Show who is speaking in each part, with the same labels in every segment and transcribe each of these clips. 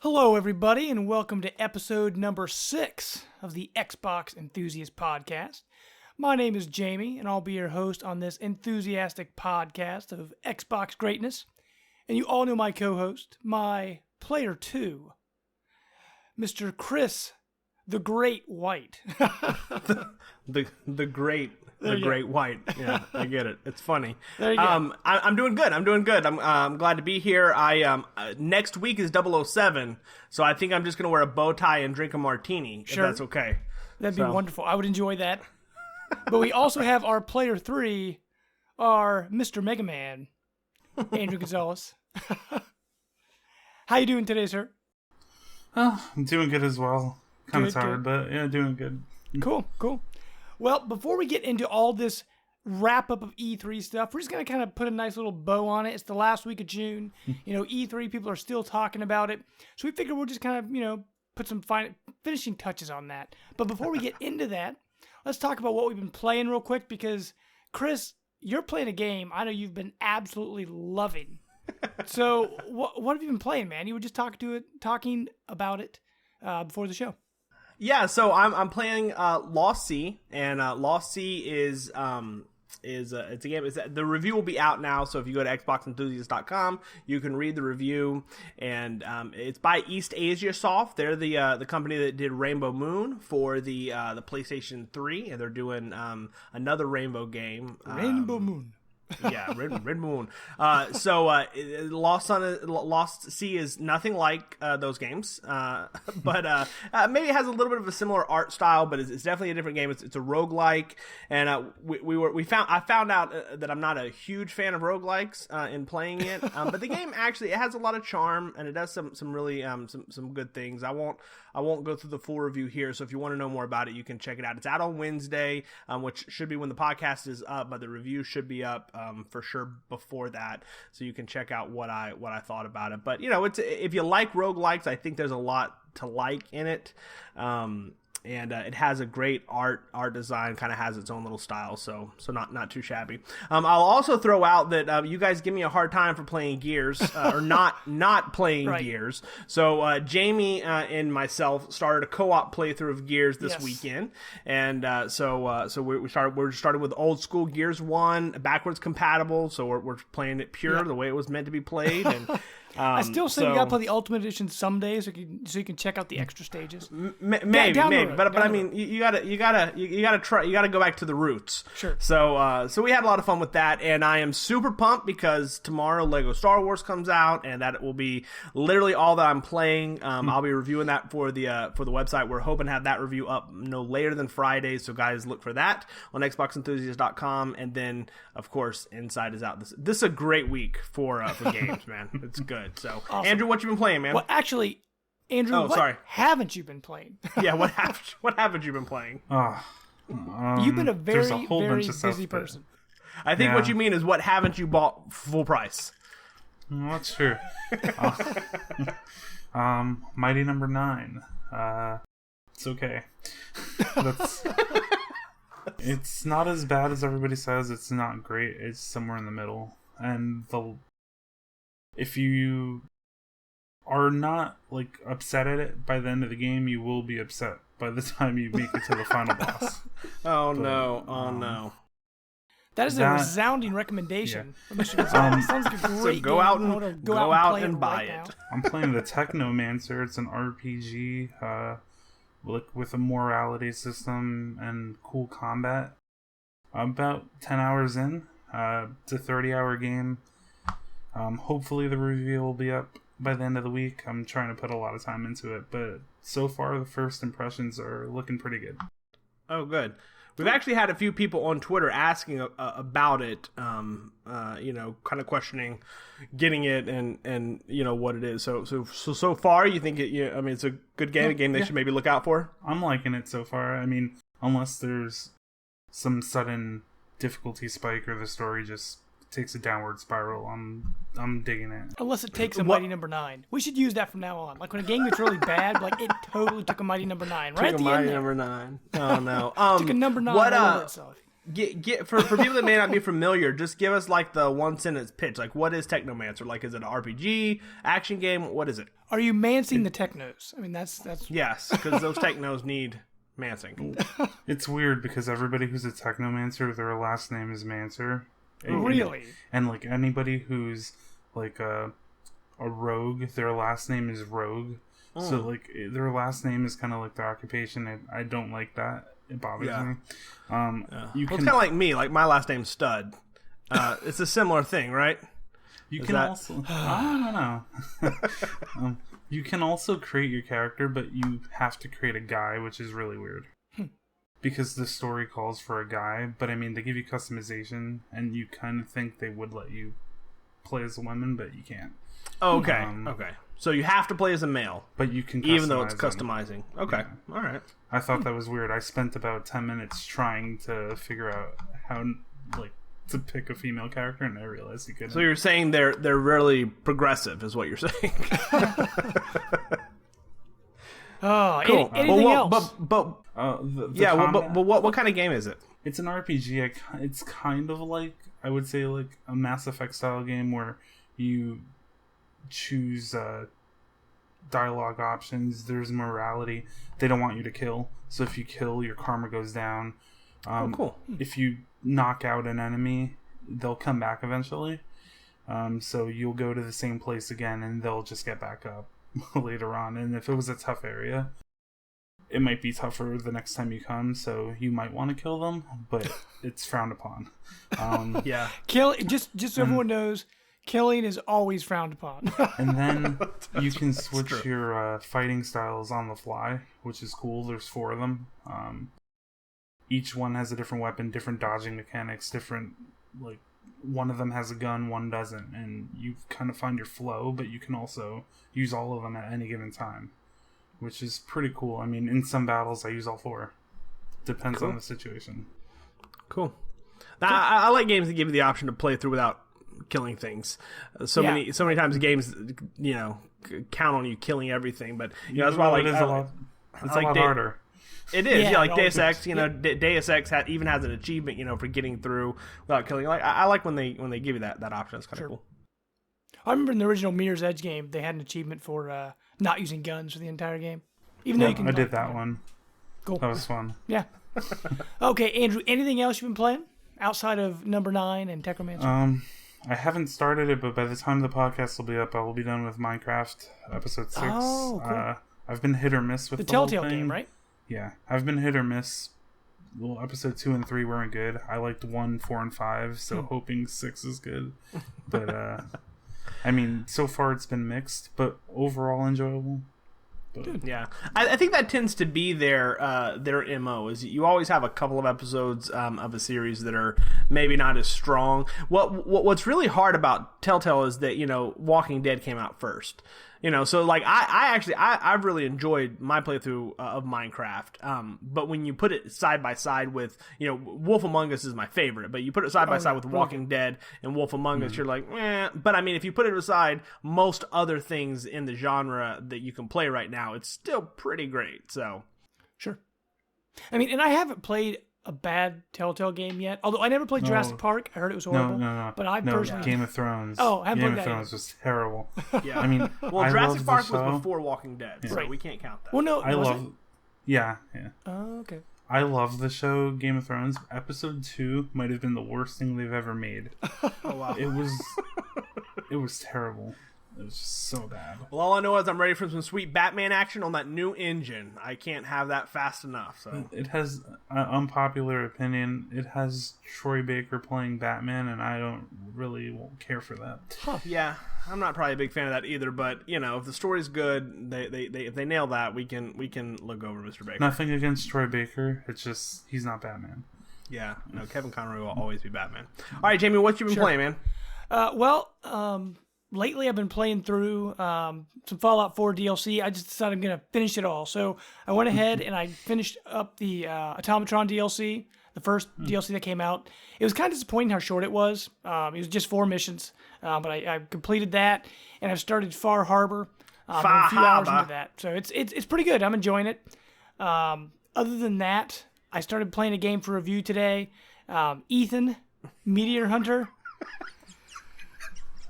Speaker 1: Hello, everybody, and welcome to episode number 6 of the Xbox Enthusiast Podcast. My name is Jamie, and I'll be your host on this enthusiastic podcast of Xbox greatness. And you all know my co-host, my player 2, Mr. Chris, the Great White.
Speaker 2: the Great White. Yeah, I get it. It's funny.
Speaker 1: There you go.
Speaker 2: I'm doing good. I'm glad to be here. Next week is 007, so I think I'm just gonna wear a bow tie and drink a martini.
Speaker 1: Sure.
Speaker 2: If that's okay.
Speaker 1: That'd be wonderful. I would enjoy that. But we also have our player 3, our Mr. Mega Man, Andrew Gonzalez. How you doing today, sir?
Speaker 3: Oh, I'm doing good as well. Kind of tired,
Speaker 1: good.
Speaker 3: but yeah, doing good.
Speaker 1: Cool. Well, before we get into all this wrap-up of E3 stuff, we're just going to kind of put a nice little bow on it. It's the last week of June. E3, people are still talking about it. So we figured we'll just kind of, put some finishing touches on that. But before we get into that, let's talk about what we've been playing real quick because, Chris, you're playing a game I know you've been absolutely loving. So what have you been playing, man? You were just talking about it before the show.
Speaker 2: Yeah, so I'm playing Lost Sea, and Lost Sea is it's a game. The review will be out now, so if you go to xboxenthusiast.com, you can read the review. And it's by East Asia Soft. They're the company that did Rainbow Moon for the PlayStation 3, and they're doing another Rainbow game.
Speaker 1: Rainbow Moon.
Speaker 2: Yeah, Red Moon. Lost Sea is nothing like those games, but maybe it has a little bit of a similar art style, but it's definitely a different game. It's a roguelike, and I found out that I'm not a huge fan of roguelikes in playing it, but the game actually it has a lot of charm and it does some really some good things. I won't go through the full review here, so if you want to know more about it, you can check it out. It's out on Wednesday, which should be when the podcast is up, but the review should be up for sure before that, so you can check out what I thought about it. But if you like roguelikes, I think there's a lot to like in it. And it has a great art design, kind of has its own little style, so not too shabby. I'll also throw out that you guys give me a hard time for playing Gears, or not playing right. Gears. So Jamie and myself started a co-op playthrough of Gears this weekend, and so we're starting with old school Gears 1, backwards compatible. So we're playing it pure the way it was meant to be played, and.
Speaker 1: I still say you gotta play the Ultimate Edition someday, so you can check out the extra stages.
Speaker 2: Maybe, but I mean, you gotta try. You gotta go back to the roots.
Speaker 1: Sure.
Speaker 2: So we had a lot of fun with that, and I am super pumped because tomorrow Lego Star Wars comes out, and that will be literally all that I'm playing. I'll be reviewing that for the website. We're hoping to have that review up no later than Friday, so guys look for that on XboxEnthusiast.com, and then of course Inside is out. This is a great week for games, man. It's good. So, awesome. Andrew, what you been playing, man?
Speaker 1: Well, actually, Andrew, what haven't you been playing?
Speaker 2: Yeah, what haven't you been playing?
Speaker 1: You've been a very busy person.
Speaker 2: I think what you mean is what haven't you bought full price?
Speaker 3: That's true. Mighty Number 9. It's okay. It's not as bad as everybody says. It's not great. It's somewhere in the middle, and if you are not upset at it by the end of the game, you will be upset by the time you make it to the final boss.
Speaker 2: No.
Speaker 1: That is a resounding recommendation. Yeah. Sounds like a great
Speaker 2: so go
Speaker 1: game.
Speaker 2: Go out and buy it.
Speaker 3: I'm playing the Technomancer. It's an RPG with a morality system and cool combat. I'm about 10 hours in. It's a 30-hour game. Hopefully the review will be up by the end of the week. I'm trying to put a lot of time into it, but so far the first impressions are looking pretty good.
Speaker 2: Oh, good. We've actually had a few people on Twitter asking about it, kind of questioning getting it and what it is. So far, you think it's a good game, a game they should maybe look out for?
Speaker 3: I'm liking it so far. I mean, unless there's some sudden difficulty spike or the story just takes a downward spiral, I'm digging it.
Speaker 1: Unless it takes a Mighty Number 9. We should use that from now on. Like when a game gets really bad, it totally took a Mighty Number 9. Right
Speaker 2: took
Speaker 1: at the
Speaker 2: a Mighty
Speaker 1: end
Speaker 2: Number 9. Oh no.
Speaker 1: Took a number 9 over itself.
Speaker 2: Get for people that may not be familiar, just give us like the one sentence pitch. Like, what is Technomancer? Like, is it an RPG, action game? What is it?
Speaker 1: Are you mancing the technos? I mean, that's
Speaker 2: Yes, because those technos need mancing.
Speaker 3: It's weird because everybody who's a Technomancer, their last name is Mancer.
Speaker 1: Really.
Speaker 3: And like anybody who's like a rogue, their last name is Rogue. So like their last name is kind of like their occupation, and I don't like that. It bothers me.
Speaker 2: It's kind of like me. Like my last name's Stud. It's a similar thing, right?
Speaker 3: You can also I don't know. You can also create your character, but you have to create a guy, which is really weird. Because the story calls for a guy, but I mean they give you customization, and you kind of think they would let you play as a woman, but you can't.
Speaker 2: Okay. Okay. So you have to play as a male,
Speaker 3: but you can,
Speaker 2: even though it's
Speaker 3: them.
Speaker 2: customizing. Okay.
Speaker 3: Yeah.
Speaker 2: All right.
Speaker 3: I thought that was weird. I spent about 10 minutes trying to figure out how, like, to pick a female character, and I realized you couldn't.
Speaker 2: So you're saying they're really progressive, is what you're saying?
Speaker 1: Oh,
Speaker 2: cool.
Speaker 1: Anything else?
Speaker 2: But
Speaker 3: combat,
Speaker 2: but what kind of game is it?
Speaker 3: It's an RPG. It's kind of like, I would say, like a Mass Effect style game where you choose dialogue options. There's morality. They don't want you to kill, so if you kill, your karma goes down.
Speaker 2: Cool.
Speaker 3: If you knock out an enemy, they'll come back eventually. So you'll go to the same place again, and they'll just get back up later on. And if it was a tough area, it might be tougher the next time you come, so you might want to kill them, but it's frowned upon.
Speaker 2: Yeah.
Speaker 1: Just so everyone knows, killing is always frowned upon.
Speaker 3: And then you can switch your fighting styles on the fly, which is cool. There's 4 of them. Each one has a different weapon, different dodging mechanics, different, like, one of them has a gun, one doesn't, and you kind of find your flow, but you can also use all of them at any given time, which is pretty cool. I mean, in some battles, I use all 4. Depends on the situation.
Speaker 2: Cool. I like games that give you the option to play through without killing things. So many times games, count on you killing everything, but that's why
Speaker 3: it's a lot harder.
Speaker 2: It is, like Deus Ex. Deus Ex even has an achievement, for getting through without killing. Like I like when they give you that option. It's kind of cool.
Speaker 1: I remember in the original Mirror's Edge game, they had an achievement for not using guns for the entire game. Even though you can.
Speaker 3: I did that one.
Speaker 1: Cool.
Speaker 3: That was fun.
Speaker 1: Yeah. Okay, Andrew. Anything else you've been playing outside of number 9 and Technomancer?
Speaker 3: I haven't started it, but by the time the podcast will be up, I will be done with Minecraft episode 6.
Speaker 1: Oh, cool.
Speaker 3: I've been hit or miss with the
Speaker 1: Telltale
Speaker 3: whole thing.
Speaker 1: game, right?
Speaker 3: Yeah, I've been hit or miss. Well, episode 2 and 3 weren't good. I liked 1, 4, and 5, so hoping 6 is good. But I mean, so far it's been mixed, but overall enjoyable. But,
Speaker 2: yeah, I think that tends to be their MO. Is you always have a couple of episodes of a series that are maybe not as strong. What's really hard about Telltale is that Walking Dead came out first. So like I've really enjoyed my playthrough of Minecraft. But when you put it side by side with, Wolf Among Us is my favorite, but you put it side by side with Walking Dead and Wolf Among Us, you're like, eh. But I mean, if you put it aside most other things in the genre that you can play right now, it's still pretty great. So,
Speaker 1: sure. I mean, and I haven't played a bad Telltale game yet. Although I never played Jurassic Park. I heard it was horrible.
Speaker 3: No.
Speaker 1: But I personally...
Speaker 3: Game of Thrones.
Speaker 1: Oh, I haven't
Speaker 3: Game
Speaker 1: played
Speaker 3: of
Speaker 1: that
Speaker 3: Thrones was terrible.
Speaker 2: Yeah.
Speaker 3: I mean,
Speaker 2: well, Jurassic Park was before Walking Dead, so
Speaker 1: Right.
Speaker 2: we can't count that.
Speaker 1: Well, no,
Speaker 3: Yeah.
Speaker 1: Oh, okay.
Speaker 3: I love the show Game of Thrones. Episode 2 might have been the worst thing they've ever made.
Speaker 2: Oh wow.
Speaker 3: It was terrible. It was just so bad.
Speaker 2: Well, all I know is I'm ready for some sweet Batman action on that new engine. I can't have that fast enough. So
Speaker 3: it has an unpopular opinion. It has Troy Baker playing Batman, and I don't really care for that.
Speaker 1: Huh.
Speaker 2: Yeah, I'm not probably a big fan of that either. But if the story's good, if they nail that, we can look over Mr. Baker.
Speaker 3: Nothing against Troy Baker. It's just he's not Batman.
Speaker 2: Yeah, no, Kevin Conroy will always be Batman. All right, Jamie, what you been playing, man?
Speaker 1: Lately, I've been playing through some Fallout 4 DLC. I just decided I'm going to finish it all. So I went ahead and I finished up the Automatron DLC, the first DLC that came out. It was kind of disappointing how short it was. It was just 4 missions, but I completed that, and I've started Far Harbor. I'm a few hours into that, so it's pretty good. I'm enjoying it. Other than that, I started playing a game for review today. Ethan, Meteor Hunter.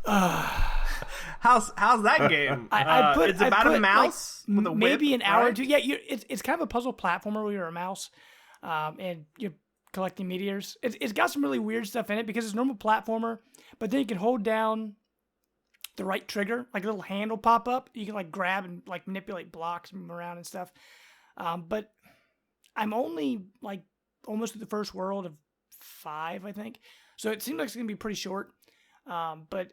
Speaker 2: How's that game? It's about a mouse with a whip,
Speaker 1: maybe an hour
Speaker 2: right?
Speaker 1: or two. Yeah, it's kind of a puzzle platformer where you're a mouse, and you're collecting meteors. It's got some really weird stuff in it because it's a normal platformer, but then you can hold down the right trigger, like a little hand will pop up. You can like grab and like manipulate blocks and move around and stuff. But I'm only like almost at the first world of 5, I think. So it seems like it's gonna be pretty short. But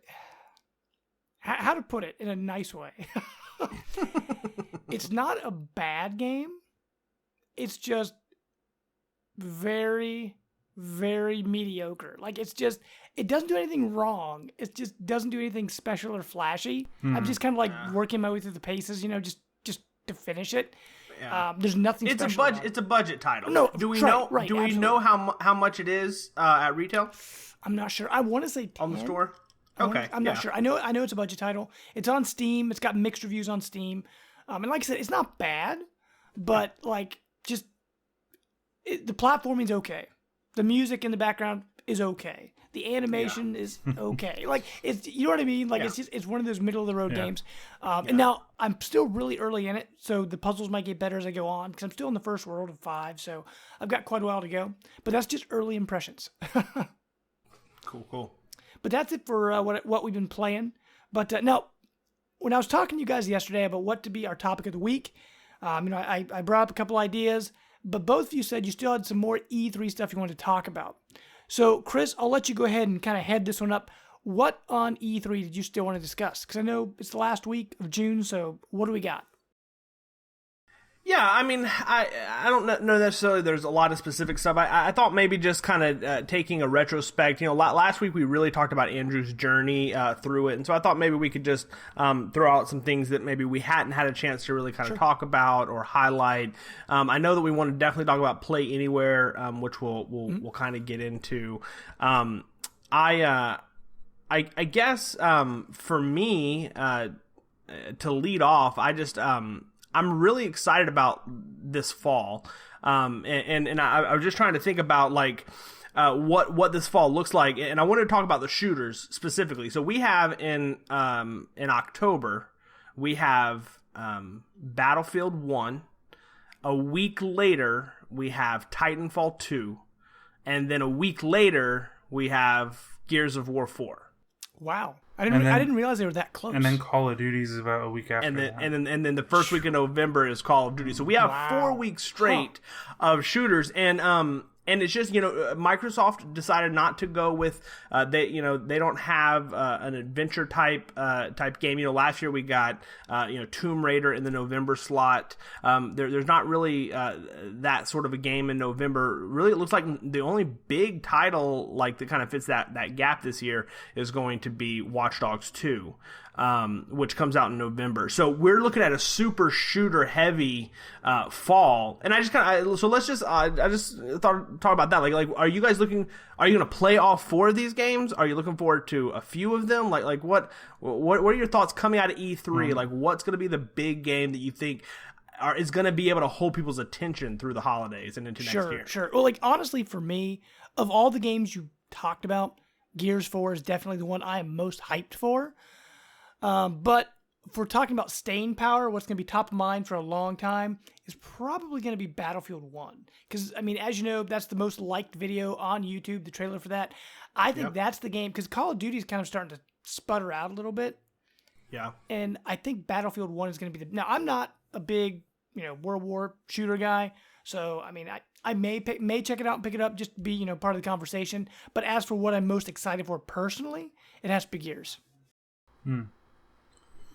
Speaker 1: how to put it in a nice way? It's not a bad game. It's just very, very mediocre. Like it doesn't do anything wrong. It just doesn't do anything special or flashy. I'm just kind of like working my way through the paces, just to finish it.
Speaker 2: Yeah.
Speaker 1: There's nothing.
Speaker 2: It's
Speaker 1: special
Speaker 2: a budget. It's a budget title.
Speaker 1: No,
Speaker 2: do we
Speaker 1: right,
Speaker 2: know?
Speaker 1: right,
Speaker 2: do we
Speaker 1: absolutely.
Speaker 2: know how much it is at retail
Speaker 1: I'm not sure. I want to say 10.
Speaker 2: on the store?
Speaker 1: I'm not sure. I know it's a budget title. It's on Steam. It's got mixed reviews on Steam. And like I said, it's not bad, but like just the platforming's okay. The music in the background is okay. The animation is okay. Like it's, you know what I mean? Like it's one of those middle of the road games. And now I'm still really early in it, so the puzzles might get better as I go on because I'm still in the first world of 5, so I've got quite a while to go. But that's just early impressions.
Speaker 2: Cool.
Speaker 1: But that's it for what we've been playing. But now, when I was talking to you guys yesterday about what to be our topic of the week, I brought up a couple ideas, but both of you said you still had some more E3 stuff you wanted to talk about. So, Chris, I'll let you go ahead and kind of head this one up. What on E3 did you still want to discuss? Because I know it's the last week of June, so what do we got?
Speaker 2: Yeah, I mean, I don't know necessarily there's a lot of specific stuff. I thought maybe just kind of taking a retrospect. Last week we really talked about Andrew's journey through it, and so I thought maybe we could just throw out some things that maybe we hadn't had a chance to really kind of talk about or highlight. I know that we want to definitely talk about Play Anywhere, which we'll kind of get into. I guess for me to lead off, I'm really excited about this fall, and I was just trying to think about like what this fall looks like, and I wanted to talk about the shooters specifically. So we have in October we have Battlefield 1. A week later we have Titanfall 2, and then a week later we have Gears of War 4.
Speaker 1: Wow. I didn't realize they were that close.
Speaker 3: And then Call of Duty is about a week after that.
Speaker 2: And then the first week of November is Call of Duty. So we have 4 weeks straight of shooters, and it's just Microsoft decided not to go with they don't have an adventure type game. Last year we got Tomb Raider in the November slot. There's not really that sort of a game in November. Really, it looks like the only big title like that kind of fits that gap this year is going to be Watch Dogs 2. Which comes out in November. So we're looking at a super shooter heavy fall, and I just let's just I just thought talk about that. Like, are you guys looking? Are you going to play all 4 of these games? Are you looking forward to a few of them? Like what are your thoughts coming out of E3? Like, what's going to be the big game that you think is going to be able to hold people's attention through the holidays and into next year?
Speaker 1: Sure. Well, like honestly, for me, of all the games you talked about, Gears 4 is definitely the one I am most hyped for. But if we're talking about staying power, what's going to be top of mind for a long time is probably going to be Battlefield 1. Because, I mean, as you know, that's the most liked video on YouTube, the trailer for that. I think that's the game, because Call of Duty is kind of starting to sputter out a little bit.
Speaker 2: Yeah.
Speaker 1: And I think Battlefield 1 is going to be Now, I'm not a big, World War shooter guy, so, I mean, I may check it out and pick it up just to be, part of the conversation. But as for what I'm most excited for personally, it has to be Gears.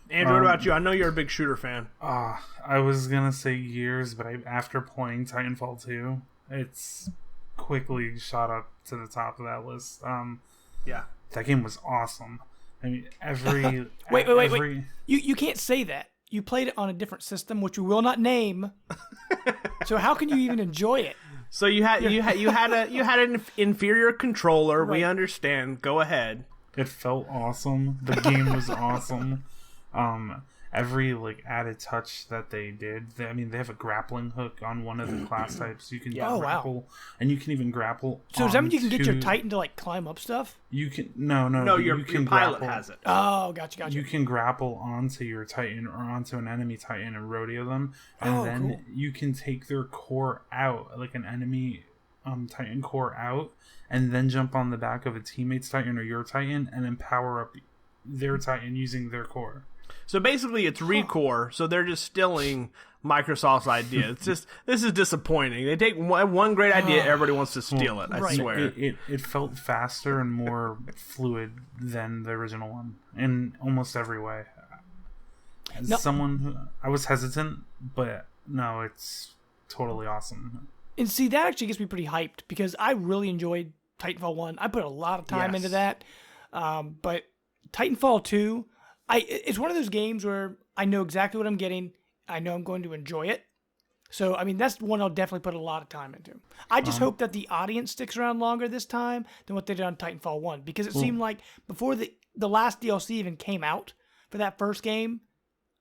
Speaker 2: Andrew, what about you? I know you're a big shooter fan.
Speaker 3: I was gonna say Gears, but after playing Titanfall 2, it's quickly shot up to the top of that list. That game was awesome. I mean,
Speaker 1: wait. You can't say that. You played it on a different system, which we will not name. So how can you even enjoy it?
Speaker 2: So you had an inferior controller.
Speaker 1: Right.
Speaker 2: We understand. Go ahead.
Speaker 3: It felt awesome. The game was awesome. every like added touch that they did. I mean, they have a grappling hook on one of the class types. You can grapple, and you can even grapple.
Speaker 1: So does that mean you can get your Titan to like climb up stuff?
Speaker 3: You can no.
Speaker 2: Your pilot has it.
Speaker 1: Oh, gotcha.
Speaker 3: You can grapple onto your Titan or onto an enemy Titan and rodeo them, and then you can take their core out, like an enemy Titan core out, and then jump on the back of a teammate's Titan or your Titan, and then power up their Titan using their core.
Speaker 2: So basically, it's Recore. So they're just stealing Microsoft's idea. It's just this is disappointing. They take one great idea, everybody wants to steal it. I swear.
Speaker 3: It felt faster and more fluid than the original one in almost every way. As someone who I was hesitant, but no, it's totally awesome.
Speaker 1: And see, that actually gets me pretty hyped because I really enjoyed Titanfall 1. I put a lot of time into that. But Titanfall 2, it's one of those games where I know exactly what I'm getting. I know I'm going to enjoy it. So, I mean, that's one I'll definitely put a lot of time into. I just hope that the audience sticks around longer this time than what they did on Titanfall 1. Because it seemed like before the last DLC even came out for that first game,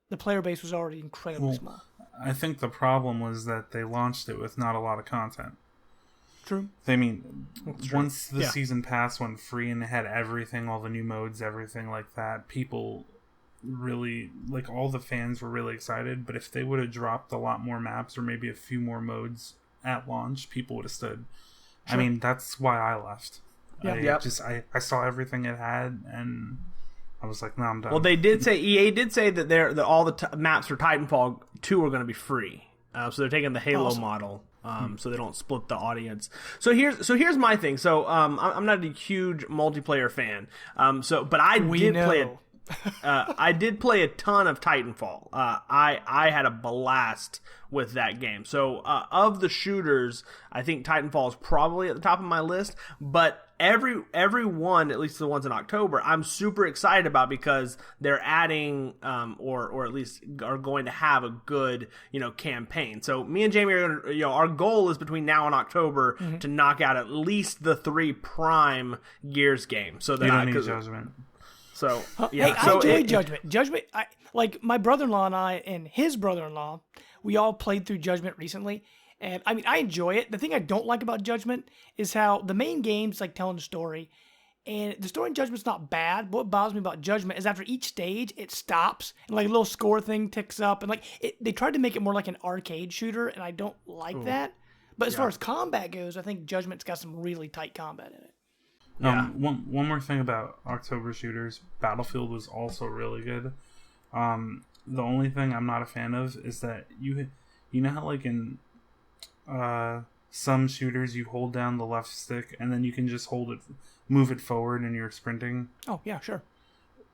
Speaker 1: the player base was already incredibly small.
Speaker 3: I think the problem was that they launched it with not a lot of content.
Speaker 1: True.
Speaker 3: I mean, once the season pass went free and it had everything, all the new modes, everything like that, people really, like, all the fans were really excited. But if they would have dropped a lot more maps or maybe a few more modes at launch, people would have stood. Sure. I mean, that's why I left. I saw everything it had, and I was like, no, I'm done.
Speaker 2: Well, EA did say that all the maps for Titanfall 2 are going to be free. So they're taking the Halo model. So they don't split the audience. So here's my thing. So I'm not a huge multiplayer fan. But I did play a ton of Titanfall. I had a blast with that game. So of the shooters, I think Titanfall is probably at the top of my list. But every one, at least the ones in October, I'm super excited about because they're adding or at least are going to have a good campaign. So me and Jamie are going to, our goal is between now and October to knock out at least the 3 prime Gears games. So that
Speaker 3: you don't need Judgment.
Speaker 2: So
Speaker 1: hey, I enjoy Judgment. Judgment, like my brother-in-law and I and his brother-in-law, we all played through Judgment recently. And I mean, I enjoy it. The thing I don't like about Judgment is how the main game's like telling a story, and the story in Judgment's not bad. But what bothers me about Judgment is after each stage, it stops and like a little score thing ticks up, and like they tried to make it more like an arcade shooter, and I don't like that. But as far as combat goes, I think Judgment's got some really tight combat in it.
Speaker 3: One more thing about October shooters, Battlefield was also really good. The only thing I'm not a fan of is that you know how like in some shooters you hold down the left stick and then you can just move it forward and you're sprinting.
Speaker 1: Oh yeah, sure.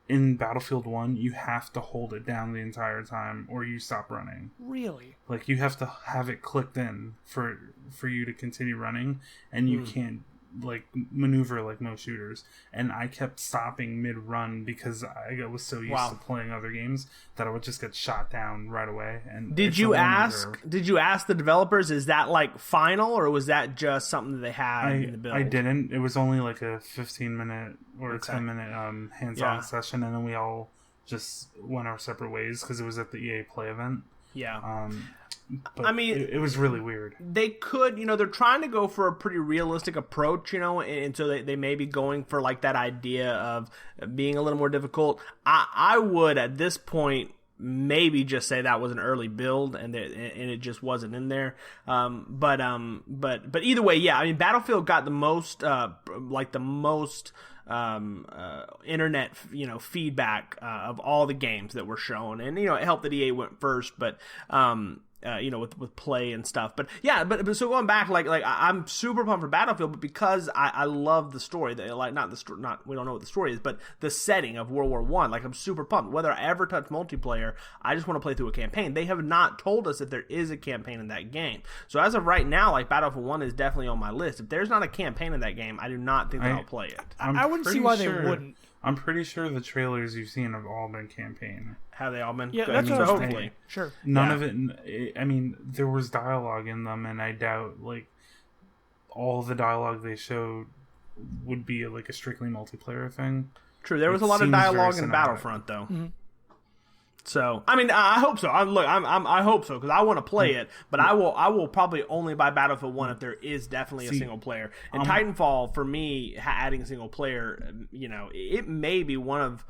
Speaker 3: In Battlefield 1, you have to hold it down the entire time or you stop running.
Speaker 1: Really?
Speaker 3: Like you have to have it clicked in for you to continue running, and you can't like maneuver like most shooters. And I kept stopping mid-run because I was so used to playing other games that I would just get shot down right away. And
Speaker 2: did you ask the developers, is that like final, or was that just something that they had in the build?
Speaker 3: I didn't. It was only like a 15-minute or a 10-minute hands-on session, and then we all just went our separate ways because it was at the EA Play event. But I mean, it was really weird.
Speaker 2: They could, they're trying to go for a pretty realistic approach, and so they may be going for like that idea of being a little more difficult. I would at this point maybe just say that was an early build and it just wasn't in there. But either way, yeah. I mean, Battlefield got the most internet feedback of all the games that were shown, and it helped that EA went first, but with play and stuff. But yeah, but so going back, like I'm super pumped for Battlefield, but because I love the story, we don't know what the story is, but the setting of World War I, like I'm super pumped. Whether I ever touch multiplayer, I just want to play through a campaign. They have not told us if there is a campaign in that game. So as of right now, like Battlefield 1 is definitely on my list. If there's not a campaign in that game, I do not think that I'll play it.
Speaker 1: I wouldn't see why they wouldn't.
Speaker 3: I'm pretty sure the trailers you've seen have all been campaign.
Speaker 2: Have they all been?
Speaker 1: Yeah, that's what I was thinking. Sure.
Speaker 3: None of it. I mean, there was dialogue in them, and I doubt like all the dialogue they showed would be like a strictly multiplayer thing.
Speaker 2: True, there was a lot of dialogue in Battlefront, though. Mm-hmm. So, I mean, I hope so. I hope so because I want to play it, but I will probably only buy Battlefield 1 if there is definitely a single player. And Titanfall, for me, adding a single player, it may be one of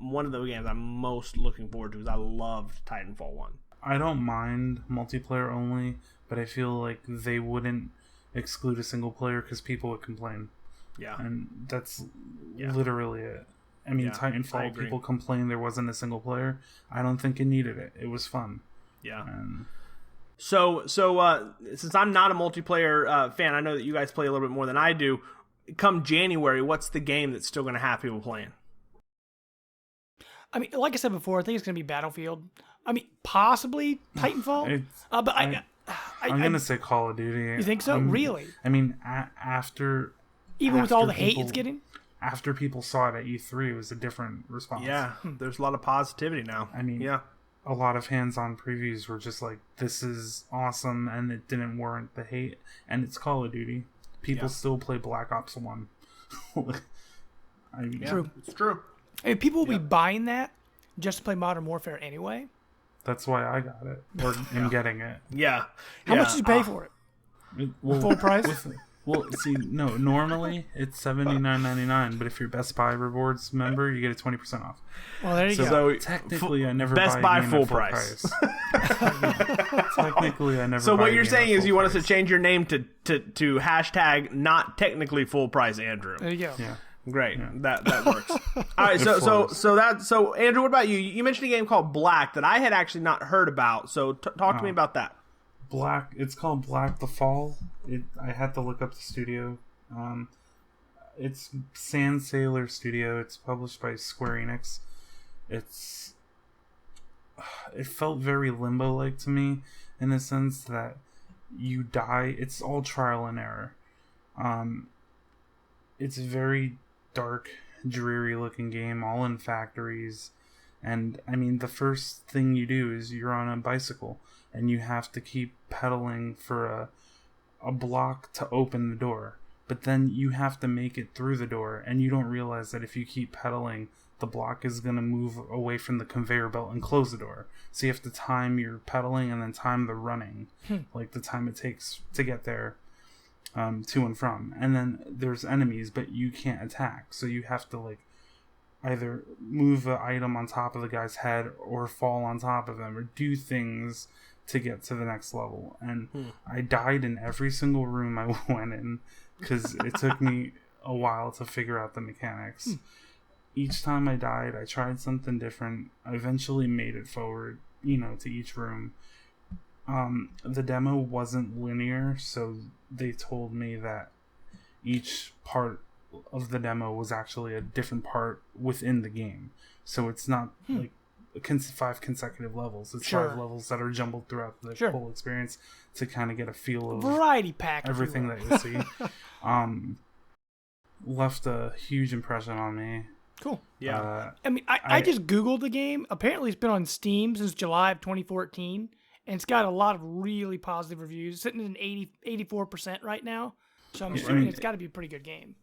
Speaker 2: the games I'm most looking forward to because I loved Titanfall 1.
Speaker 3: I don't mind multiplayer only, but I feel like they wouldn't exclude a single player because people would complain.
Speaker 2: Yeah.
Speaker 3: And that's literally it. I mean, Titanfall, people complained there wasn't a single player. I don't think it needed it. It was fun.
Speaker 2: Yeah. So since I'm not a multiplayer fan, I know that you guys play a little bit more than I do. Come January, what's the game that's still going to have people playing?
Speaker 1: I mean, like I said before, I think it's going to be Battlefield. I mean, possibly Titanfall. But I'm
Speaker 3: going to say Call of Duty.
Speaker 1: You think so? Really?
Speaker 3: I mean, after...
Speaker 1: Even with all the hate it's getting?
Speaker 3: After people saw it at E3, it was a different response.
Speaker 2: Yeah, there's a lot of positivity now.
Speaker 3: I mean, a lot of hands-on previews were just like, this is awesome, and it didn't warrant the hate. And it's Call of Duty. People still play Black Ops 1. I mean,
Speaker 1: true.
Speaker 2: It's true.
Speaker 1: I mean, people will be buying that just to play Modern Warfare anyway.
Speaker 3: That's why I got it, or am getting it.
Speaker 2: Yeah.
Speaker 1: How much did you pay for it? Full price?
Speaker 3: Well, see, no. Normally it's $79.99, but if you're Best Buy Rewards member, you get a 20% off.
Speaker 1: Well, there you go.
Speaker 3: So technically, I never
Speaker 2: Best
Speaker 3: buy
Speaker 2: Buy full price.
Speaker 3: Technically, I never.
Speaker 2: So
Speaker 3: buy
Speaker 2: what you're saying is you want us
Speaker 3: price.
Speaker 2: to change your name to hashtag not technically full price, Andrew.
Speaker 1: There you go.
Speaker 3: Yeah.
Speaker 2: Great, that works. All right, so Andrew, what about you? You mentioned a game called Black that I had actually not heard about. So talk to me about that.
Speaker 3: Black. It's called Black the Fall. I had to look up the studio. It's Sand Sailor Studio. It's published by Square Enix. It felt very Limbo-like to me in the sense that you die. It's all trial and error. It's a very dark, dreary-looking game, all in factories. And, I mean, the first thing you do is you're on a bicycle, and you have to keep pedaling for a block to open the door. But then you have to make it through the door, and you don't realize that if you keep pedaling, the block is going to move away from the conveyor belt and close the door. So you have to time your pedaling and then time the running, like the time it takes to get there to and from. And then there's enemies, but you can't attack. So you have to, like, either move an item on top of the guy's head or fall on top of them or do things to get to the next level. And I died in every single room I went in because it took me a while to figure out the mechanics. Each time I died, I tried something different. I eventually made it forward, to each room. The demo wasn't linear, so they told me that each part of the demo was actually a different part within the game. So it's not like 5 consecutive levels. It's 5 levels that are jumbled throughout the whole experience to kind of get a feel of
Speaker 1: variety pack,
Speaker 3: everything that you see. Left a huge impression on me.
Speaker 1: Cool.
Speaker 2: Yeah.
Speaker 1: I mean, I just Googled the game. Apparently, it's been on Steam since July of 2014, and it's got a lot of really positive reviews, sitting at an 84% right now. So I'm assuming it's got to be a pretty good game.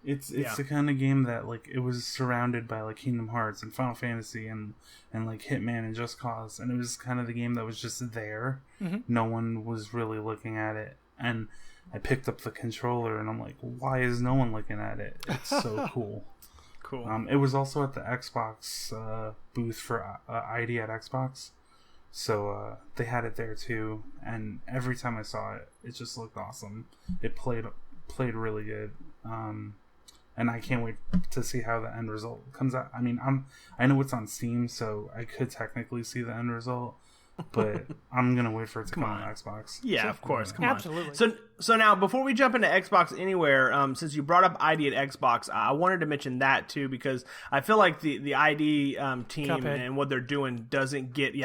Speaker 3: It's the kind of game that, like, it was surrounded by, like, Kingdom Hearts and Final Fantasy and like Hitman and Just Cause, and it was kind of the game that was just there. No one was really looking at it, and I picked up the controller and I'm like, why is no one looking at it? It's so cool.
Speaker 2: Cool.
Speaker 3: It was also at the Xbox booth for ID at Xbox, so they had it there too. And every time I saw it, it just looked awesome. It played really good, and I can't wait to see how the end result comes out. I mean, I know it's on Steam, so I could technically see the end result, but I'm gonna wait for it to come on Xbox.
Speaker 2: Yeah, of course. Come
Speaker 1: Absolutely.
Speaker 2: on. So now, before we jump into Xbox Anywhere, since you brought up ID at Xbox, I wanted to mention that too because I feel like the ID team
Speaker 1: Cuphead.
Speaker 2: and what they're doing doesn't get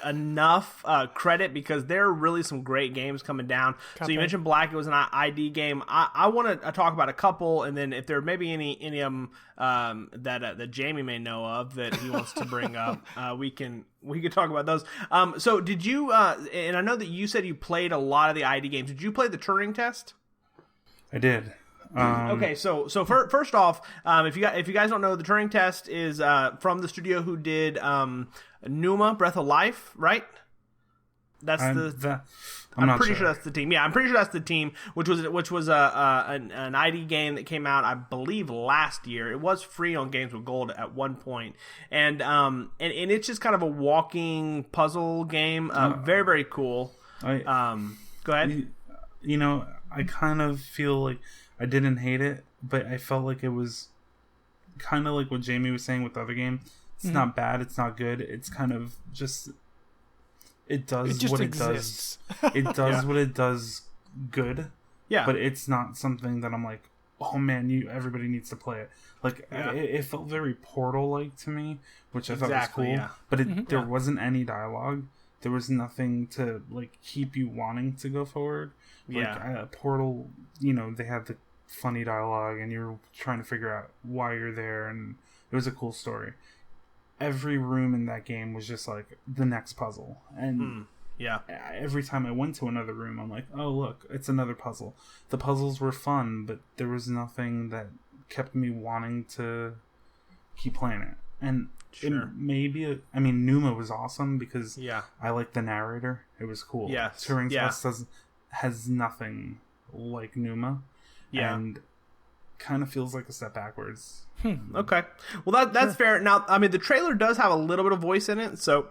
Speaker 2: enough credit because there are really some great games coming down.
Speaker 1: Cuphead.
Speaker 2: So you mentioned Black; it was an ID game. I want to talk about a couple, and then if there may be any of them that Jamie may know of that he wants to bring up, we could talk about those. So did you? And I know that you said you played a lot of the ID games. Did you play the Turing Test?
Speaker 3: I did.
Speaker 2: Okay, so first off, if you guys don't know, the Turing Test is from the studio who did Numa Breath of Life, right? I'm pretty sure that's the team. Yeah, I'm pretty sure that's the team, which was an ID game that came out, I believe, last year. It was free on Games with Gold at one point, and it's just kind of a walking puzzle game. Very, very cool. Go ahead.
Speaker 3: I kind of feel like I didn't hate it, but I felt like it was kind of like what Jamie was saying with the other game. It's not bad. It's not good. It's kind of just. It does what it does. It does what it does good. Yeah. But it's not something that I'm like, oh man, everybody needs to play it. Like it felt very Portal-like to me, which I thought was cool. Yeah. But there wasn't any dialogue. There was nothing to like keep you wanting to go forward. Like Portal, they had the funny dialogue, and you're trying to figure out why you're there, and it was a cool story. Every room in that game was just like the next puzzle, and every time I went to another room, I'm like, oh look, it's another puzzle. The puzzles were fun, but there was nothing that kept me wanting to keep playing it. And Numa was awesome because I like the narrator. It was cool. Turing Test has nothing like Numa, and kind of feels like a step backwards.
Speaker 2: Okay, well that's fair. Now, I mean, the trailer does have a little bit of voice in it, so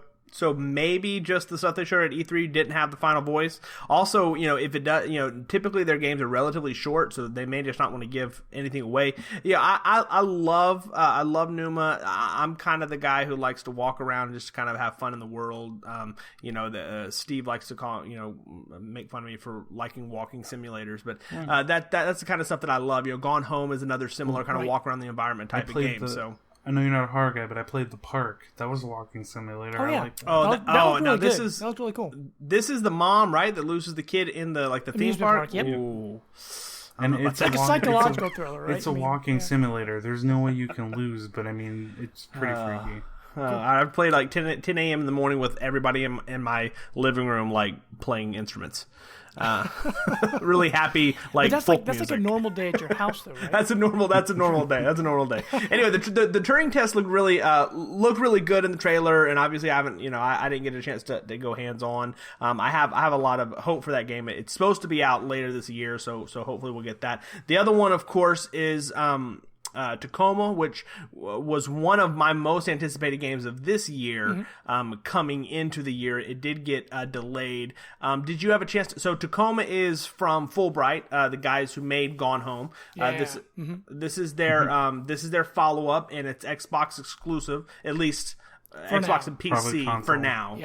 Speaker 2: maybe just the stuff they showed at E3 didn't have the final voice. Also, if it does, typically their games are relatively short, so they may just not want to give anything away. Yeah, I love Numa. I'm kind of the guy who likes to walk around and just kind of have fun in the world. Steve likes to make fun of me for liking walking simulators, but that's the kind of stuff that I love. Gone Home is another similar kind of walk around the environment type of game.
Speaker 3: I know you're not a horror guy, but I played The Park. That was a walking simulator.
Speaker 1: Oh, yeah.
Speaker 3: I liked that.
Speaker 1: That was really cool.
Speaker 2: This is the mom, right, that loses the kid in the theme park.
Speaker 1: Yep.
Speaker 2: Ooh.
Speaker 3: And it's
Speaker 1: like a psychological thriller, right?
Speaker 3: It's a walking simulator. There's no way you can lose, but I mean, it's pretty freaky.
Speaker 2: I've played like 10 a.m. in the morning with everybody in my living room, like playing instruments. Really happy, like
Speaker 1: that's
Speaker 2: folk
Speaker 1: like
Speaker 2: music.
Speaker 1: a normal day at your house, though, right?
Speaker 2: That's a normal day. Anyway, the Turing Test looked really good in the trailer, and obviously I didn't get a chance to go hands on. I have a lot of hope for that game. It's supposed to be out later this year, so hopefully we'll get that. The other one, of course, is Tacoma, which was one of my most anticipated games of this year. Coming into the year, it did get delayed. Did you have a chance so Tacoma is from Fulbright, the guys who made Gone Home. This is their follow-up, and it's Xbox exclusive, at least Xbox and PC for now.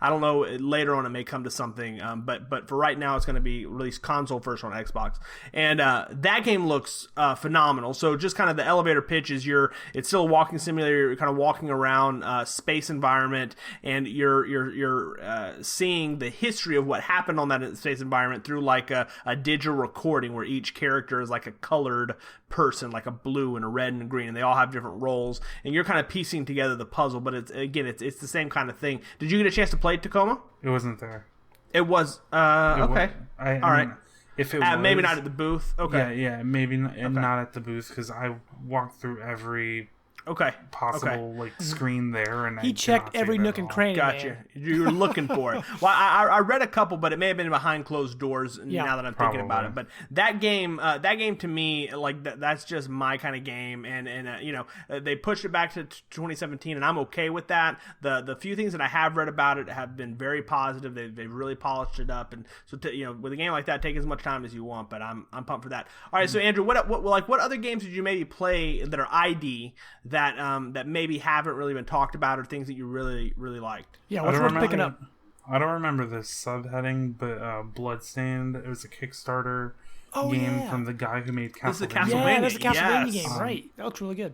Speaker 2: I don't know. Later on, it may come to something. But for right now, it's going to be released console first on Xbox. And that game looks phenomenal. So just kind of the elevator pitch is it's still a walking simulator. You're kind of walking around space environment, and you're seeing the history of what happened on that space environment through like a digital recording where each character is like a colored person, like a blue and a red and a green, and they all have different roles, and you're kind of piecing together the puzzle. But it's the same kind of thing. Did you get a chance to play Tacoma?
Speaker 3: It wasn't there.
Speaker 2: It was okay.
Speaker 3: All
Speaker 2: right.
Speaker 3: If it was,
Speaker 2: maybe not at the booth. Okay.
Speaker 3: Yeah, maybe not at the booth, because I walked through every possible screen there, and
Speaker 1: he checked every nook and cranny.
Speaker 2: Gotcha. You were looking for it. Well, I read a couple, but it may have been behind closed doors. Now that I'm thinking about it, but that game to me, like that's just my kind of game, and they pushed it back to 2017, and I'm okay with that. The few things that I have read about it have been very positive. They've really polished it up, and so with a game like that, take as much time as you want. But I'm pumped for that. All right, so Andrew, what other games did you maybe play that are ID that maybe haven't really been talked about, or things that you really, really liked?
Speaker 1: Yeah, what's worth picking up?
Speaker 3: I don't remember the subheading, but Bloodstained, it was a Kickstarter game from the guy who made Castlevania.
Speaker 2: This is the Castlevania.
Speaker 1: That's the Castlevania game, right. That looks really good.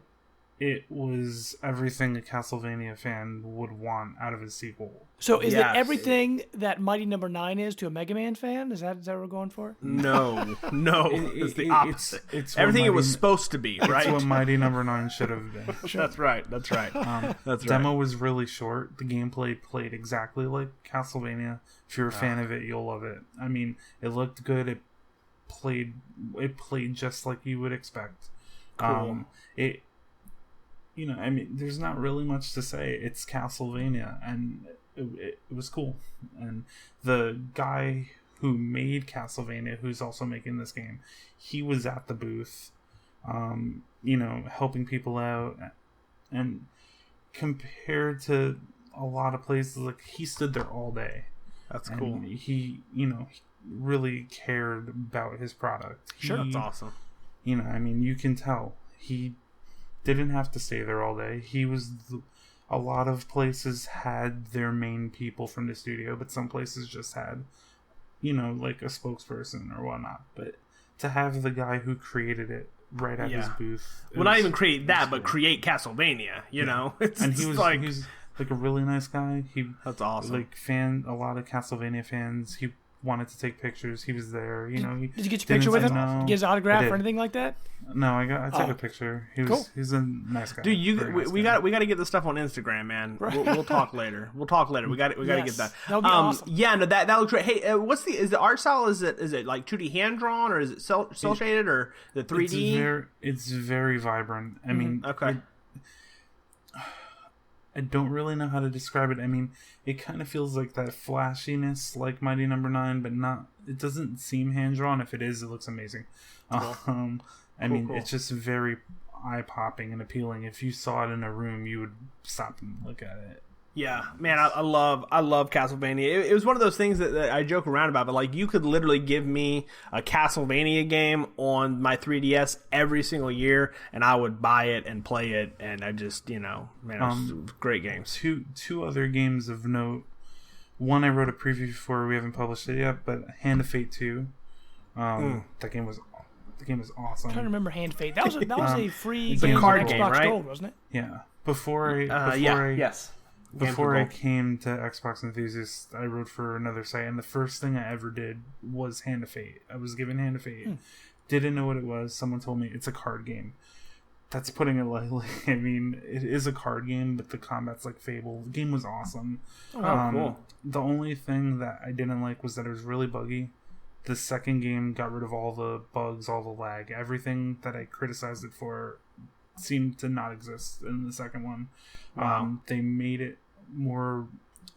Speaker 3: It was everything a Castlevania fan would want out of a sequel.
Speaker 1: So is it everything that Mighty Number 9 is to a Mega Man fan? Is that what we're going for?
Speaker 2: No. It's the opposite. It's everything it was supposed to be, right?
Speaker 3: It's what Mighty Number 9 should have been.
Speaker 2: That's right. That's right.
Speaker 3: Demo was really short. The gameplay played exactly like Castlevania. If you're a fan of it, you'll love it. I mean, it looked good. played just like you would expect.
Speaker 2: Cool.
Speaker 3: I mean, there's not really much to say. It's Castlevania, and it was cool. And the guy who made Castlevania, who's also making this game, he was at the booth, helping people out. And compared to a lot of places, like, he stood there all day.
Speaker 2: That's cool.
Speaker 3: He really cared about his product.
Speaker 2: Sure, that's awesome.
Speaker 3: I mean, you can tell he didn't have to stay there all day. A lot of places had their main people from the studio, but some places just had, like a spokesperson or whatnot. But to have the guy who created it right at his booth,
Speaker 2: not even create that, but create Castlevania. You know,
Speaker 3: and he was like a really nice guy.
Speaker 2: That's awesome.
Speaker 3: Like a lot of Castlevania fans. He wanted to take pictures. He was there. Did you
Speaker 1: get your picture with him?
Speaker 3: No.
Speaker 1: Get his autograph or anything like that?
Speaker 3: No, I took a picture.
Speaker 1: Cool.
Speaker 3: He's a nice guy.
Speaker 2: Dude, we got to get the stuff on Instagram, man. We'll talk later. We got to get that.
Speaker 1: That'll be awesome.
Speaker 2: Yeah, no, that looks great. Hey, is the art style? Is it like 2D hand drawn, or is it cell shaded, or the 3D?
Speaker 3: It's very vibrant. I mean,
Speaker 2: okay.
Speaker 3: I don't really know how to describe it. I mean, it kind of feels like that flashiness, like Mighty Number 9, but not. It doesn't seem hand drawn. If it is, it looks amazing.
Speaker 2: Cool.
Speaker 3: It's just very eye popping and appealing. If you saw it in a room, you would stop and look at it.
Speaker 2: Yeah, man, I love Castlevania. It was one of those things that I joke around about, but like, you could literally give me a Castlevania game on my 3DS every single year, and I would buy it and play it, and I just, man, it was great games.
Speaker 3: Two other games of note. One I wrote a preview for. We haven't published it yet, but Hand of Fate 2. That game was awesome.
Speaker 1: I'm trying to remember Hand of Fate. That was a free
Speaker 2: game
Speaker 1: on
Speaker 2: card
Speaker 1: Xbox
Speaker 2: game, right?
Speaker 1: Gold, wasn't it?
Speaker 3: Yeah. Before I came to Xbox Enthusiast, I wrote for another site, and the first thing I ever did was Hand of Fate. I was given Hand of Fate. Didn't know what it was. Someone told me it's a card game. That's putting it lightly. I mean, it is a card game, but the combat's like Fable. The game was awesome.
Speaker 2: Cool.
Speaker 3: The only thing that I didn't like was that it was really buggy. The second game got rid of all the bugs, all the lag. Everything that I criticized it for seemed to not exist in the second one.
Speaker 2: Wow.
Speaker 3: They made it more.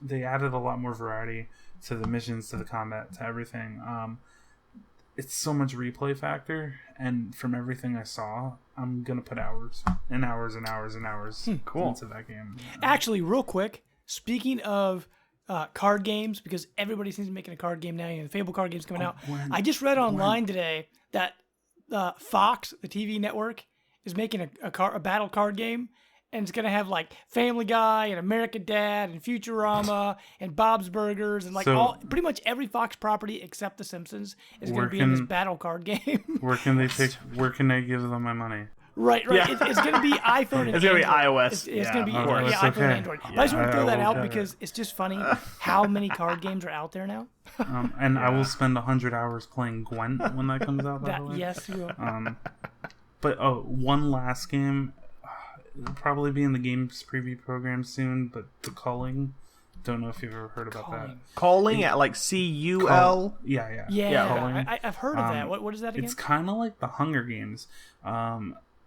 Speaker 3: They added a lot more variety to the missions, to the combat, to everything. It's so much replay factor, and from everything I saw, I'm gonna put hours and hours and hours and hours into that game.
Speaker 1: Actually, real quick, speaking of card games, because everybody seems to be making a card game now. The Fable card game's coming out. I just read online today that Fox, the TV network, is making a battle card game, and it's gonna have like Family Guy and American Dad and Futurama and Bob's Burgers and pretty much every Fox property except The Simpsons is gonna be in this battle card game.
Speaker 3: Where can I give them my money?
Speaker 1: Right.
Speaker 2: Yeah.
Speaker 1: It's going to be iPhone and
Speaker 2: It's going to be
Speaker 1: Android.
Speaker 2: iOS.
Speaker 1: It's going to be
Speaker 3: iPhone
Speaker 1: and Android. But I just want to throw that out
Speaker 3: okay.
Speaker 1: because it's just funny how many card games are out there now.
Speaker 3: I will spend 100 hours playing Gwent when that comes out. By the way.
Speaker 1: Yes, you will.
Speaker 3: But one last game, it'll probably be in the games preview program soon. But The Culling, don't know if you've ever heard about that.
Speaker 2: Calling at like CUL.
Speaker 1: Yeah. I've heard of that. What is that again?
Speaker 3: It's kind of like the Hunger Games.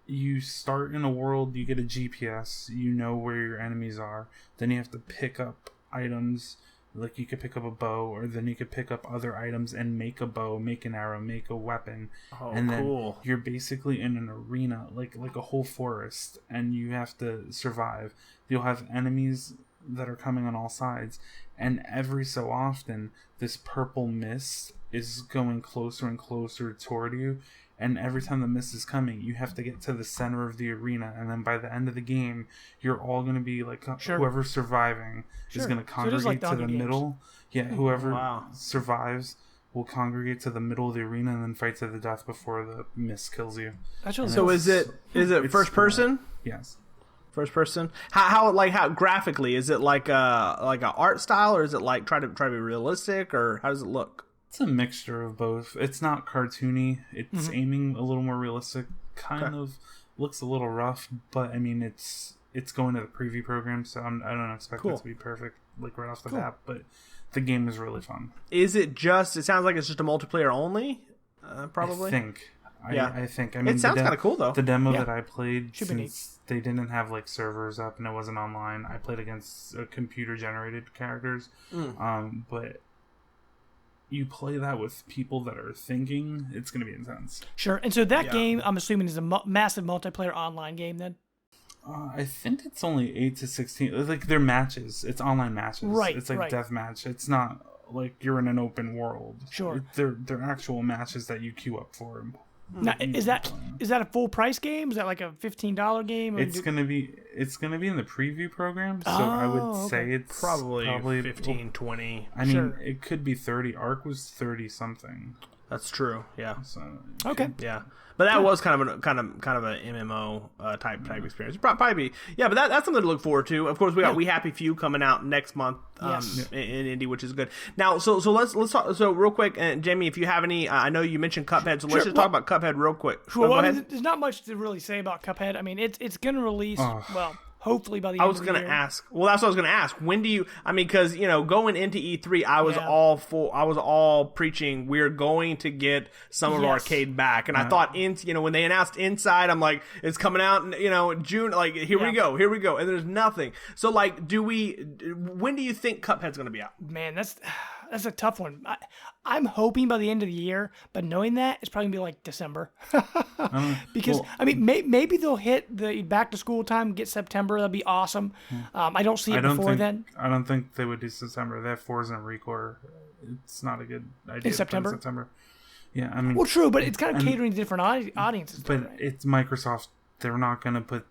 Speaker 3: You start in a world, you get a GPS, you know where your enemies are. Then you have to pick up items, like you could pick up a bow, or then you could pick up other items and make a bow, make an arrow, make a weapon. And then you're basically in an arena, like a whole forest, and you have to survive. You'll have enemies that are coming on all sides, and every so often this purple mist is going closer and closer toward you. And every time the mist is coming, you have to get to the center of the arena. And then by the end of the game, you're all going to be like, whoever's surviving is going to congregate to the middle. Yeah, whoever survives will congregate to the middle of the arena and then fight to the death before the mist kills you.
Speaker 2: So is it first person?
Speaker 3: Yes.
Speaker 2: First person. How graphically is it like a art style, or is it like try to be realistic, or how does it look?
Speaker 3: It's a mixture of both. It's not cartoony. It's aiming a little more realistic. Kind of looks a little rough, but I mean it's going to the preview program, so I don't expect it to be perfect like right off the bat. But the game is really fun.
Speaker 2: Is it just? It sounds like it's just a multiplayer only. probably.
Speaker 3: I think.
Speaker 2: Yeah.
Speaker 3: I think. I mean,
Speaker 2: it sounds kind of cool though.
Speaker 3: The demo
Speaker 1: Yeah.
Speaker 3: that I played,
Speaker 1: Should be neat.
Speaker 3: since they didn't have like servers up and it wasn't online, I played against computer-generated characters. But you play that with people that are thinking, it's going to be intense.
Speaker 1: Sure. And so that game, I'm assuming, is a massive multiplayer online game then?
Speaker 3: I think it's only 8 to 16. Like, they're matches. It's online matches.
Speaker 1: Right,
Speaker 3: It's like
Speaker 1: right.
Speaker 3: deathmatch. It's not like you're in an open world.
Speaker 1: Sure.
Speaker 3: They're actual matches that you queue up for.
Speaker 1: Now, is that a full price game? Is that like a $15 game? Or
Speaker 3: It's gonna be in the preview program, so I would say it's
Speaker 2: probably 15, 20.
Speaker 3: I mean,
Speaker 1: Sure.
Speaker 3: it could be 30. Arc was 30 something.
Speaker 2: That's true. Yeah.
Speaker 3: So
Speaker 1: Okay.
Speaker 2: Yeah, but that was kind of an MMO type experience. Probably be, yeah, but that's something to look forward to. Of course, we got We Happy Few coming out next month
Speaker 1: Yes.
Speaker 2: in Indy, which is good. Now, so let's talk. So real quick, and Jamie, if you have any, I know you mentioned Cuphead, so let's just talk about Cuphead real quick.
Speaker 1: Well,
Speaker 2: Go
Speaker 1: I mean,
Speaker 2: ahead.
Speaker 1: there's not much to really say about Cuphead. I mean, it's going to release, hopefully by the end
Speaker 2: I
Speaker 1: of
Speaker 2: was
Speaker 1: the
Speaker 2: going
Speaker 1: year.
Speaker 2: to ask. Well, that's what I was going to ask. When do you? I mean, because going into E3, I was all preaching we're going to get some of arcade back, and I thought when they announced Inside, I'm like, it's coming out in June. Like here we go, and there's nothing. So like, when do you think Cuphead's going to be out?
Speaker 1: Man, that's a tough one. I'm hoping by the end of the year, but knowing that, it's probably going to be like December. Because, I mean, maybe they'll hit the back to school time, get September. That'd be awesome. I don't see it before then.
Speaker 3: I don't think they would do September. They have Forza and Recore. It's not a good idea.
Speaker 1: In September?
Speaker 3: September. Yeah, I mean.
Speaker 1: Well, true, but it's kind of catering to different audiences.
Speaker 3: But
Speaker 1: right?
Speaker 3: it's Microsoft. They're not going to put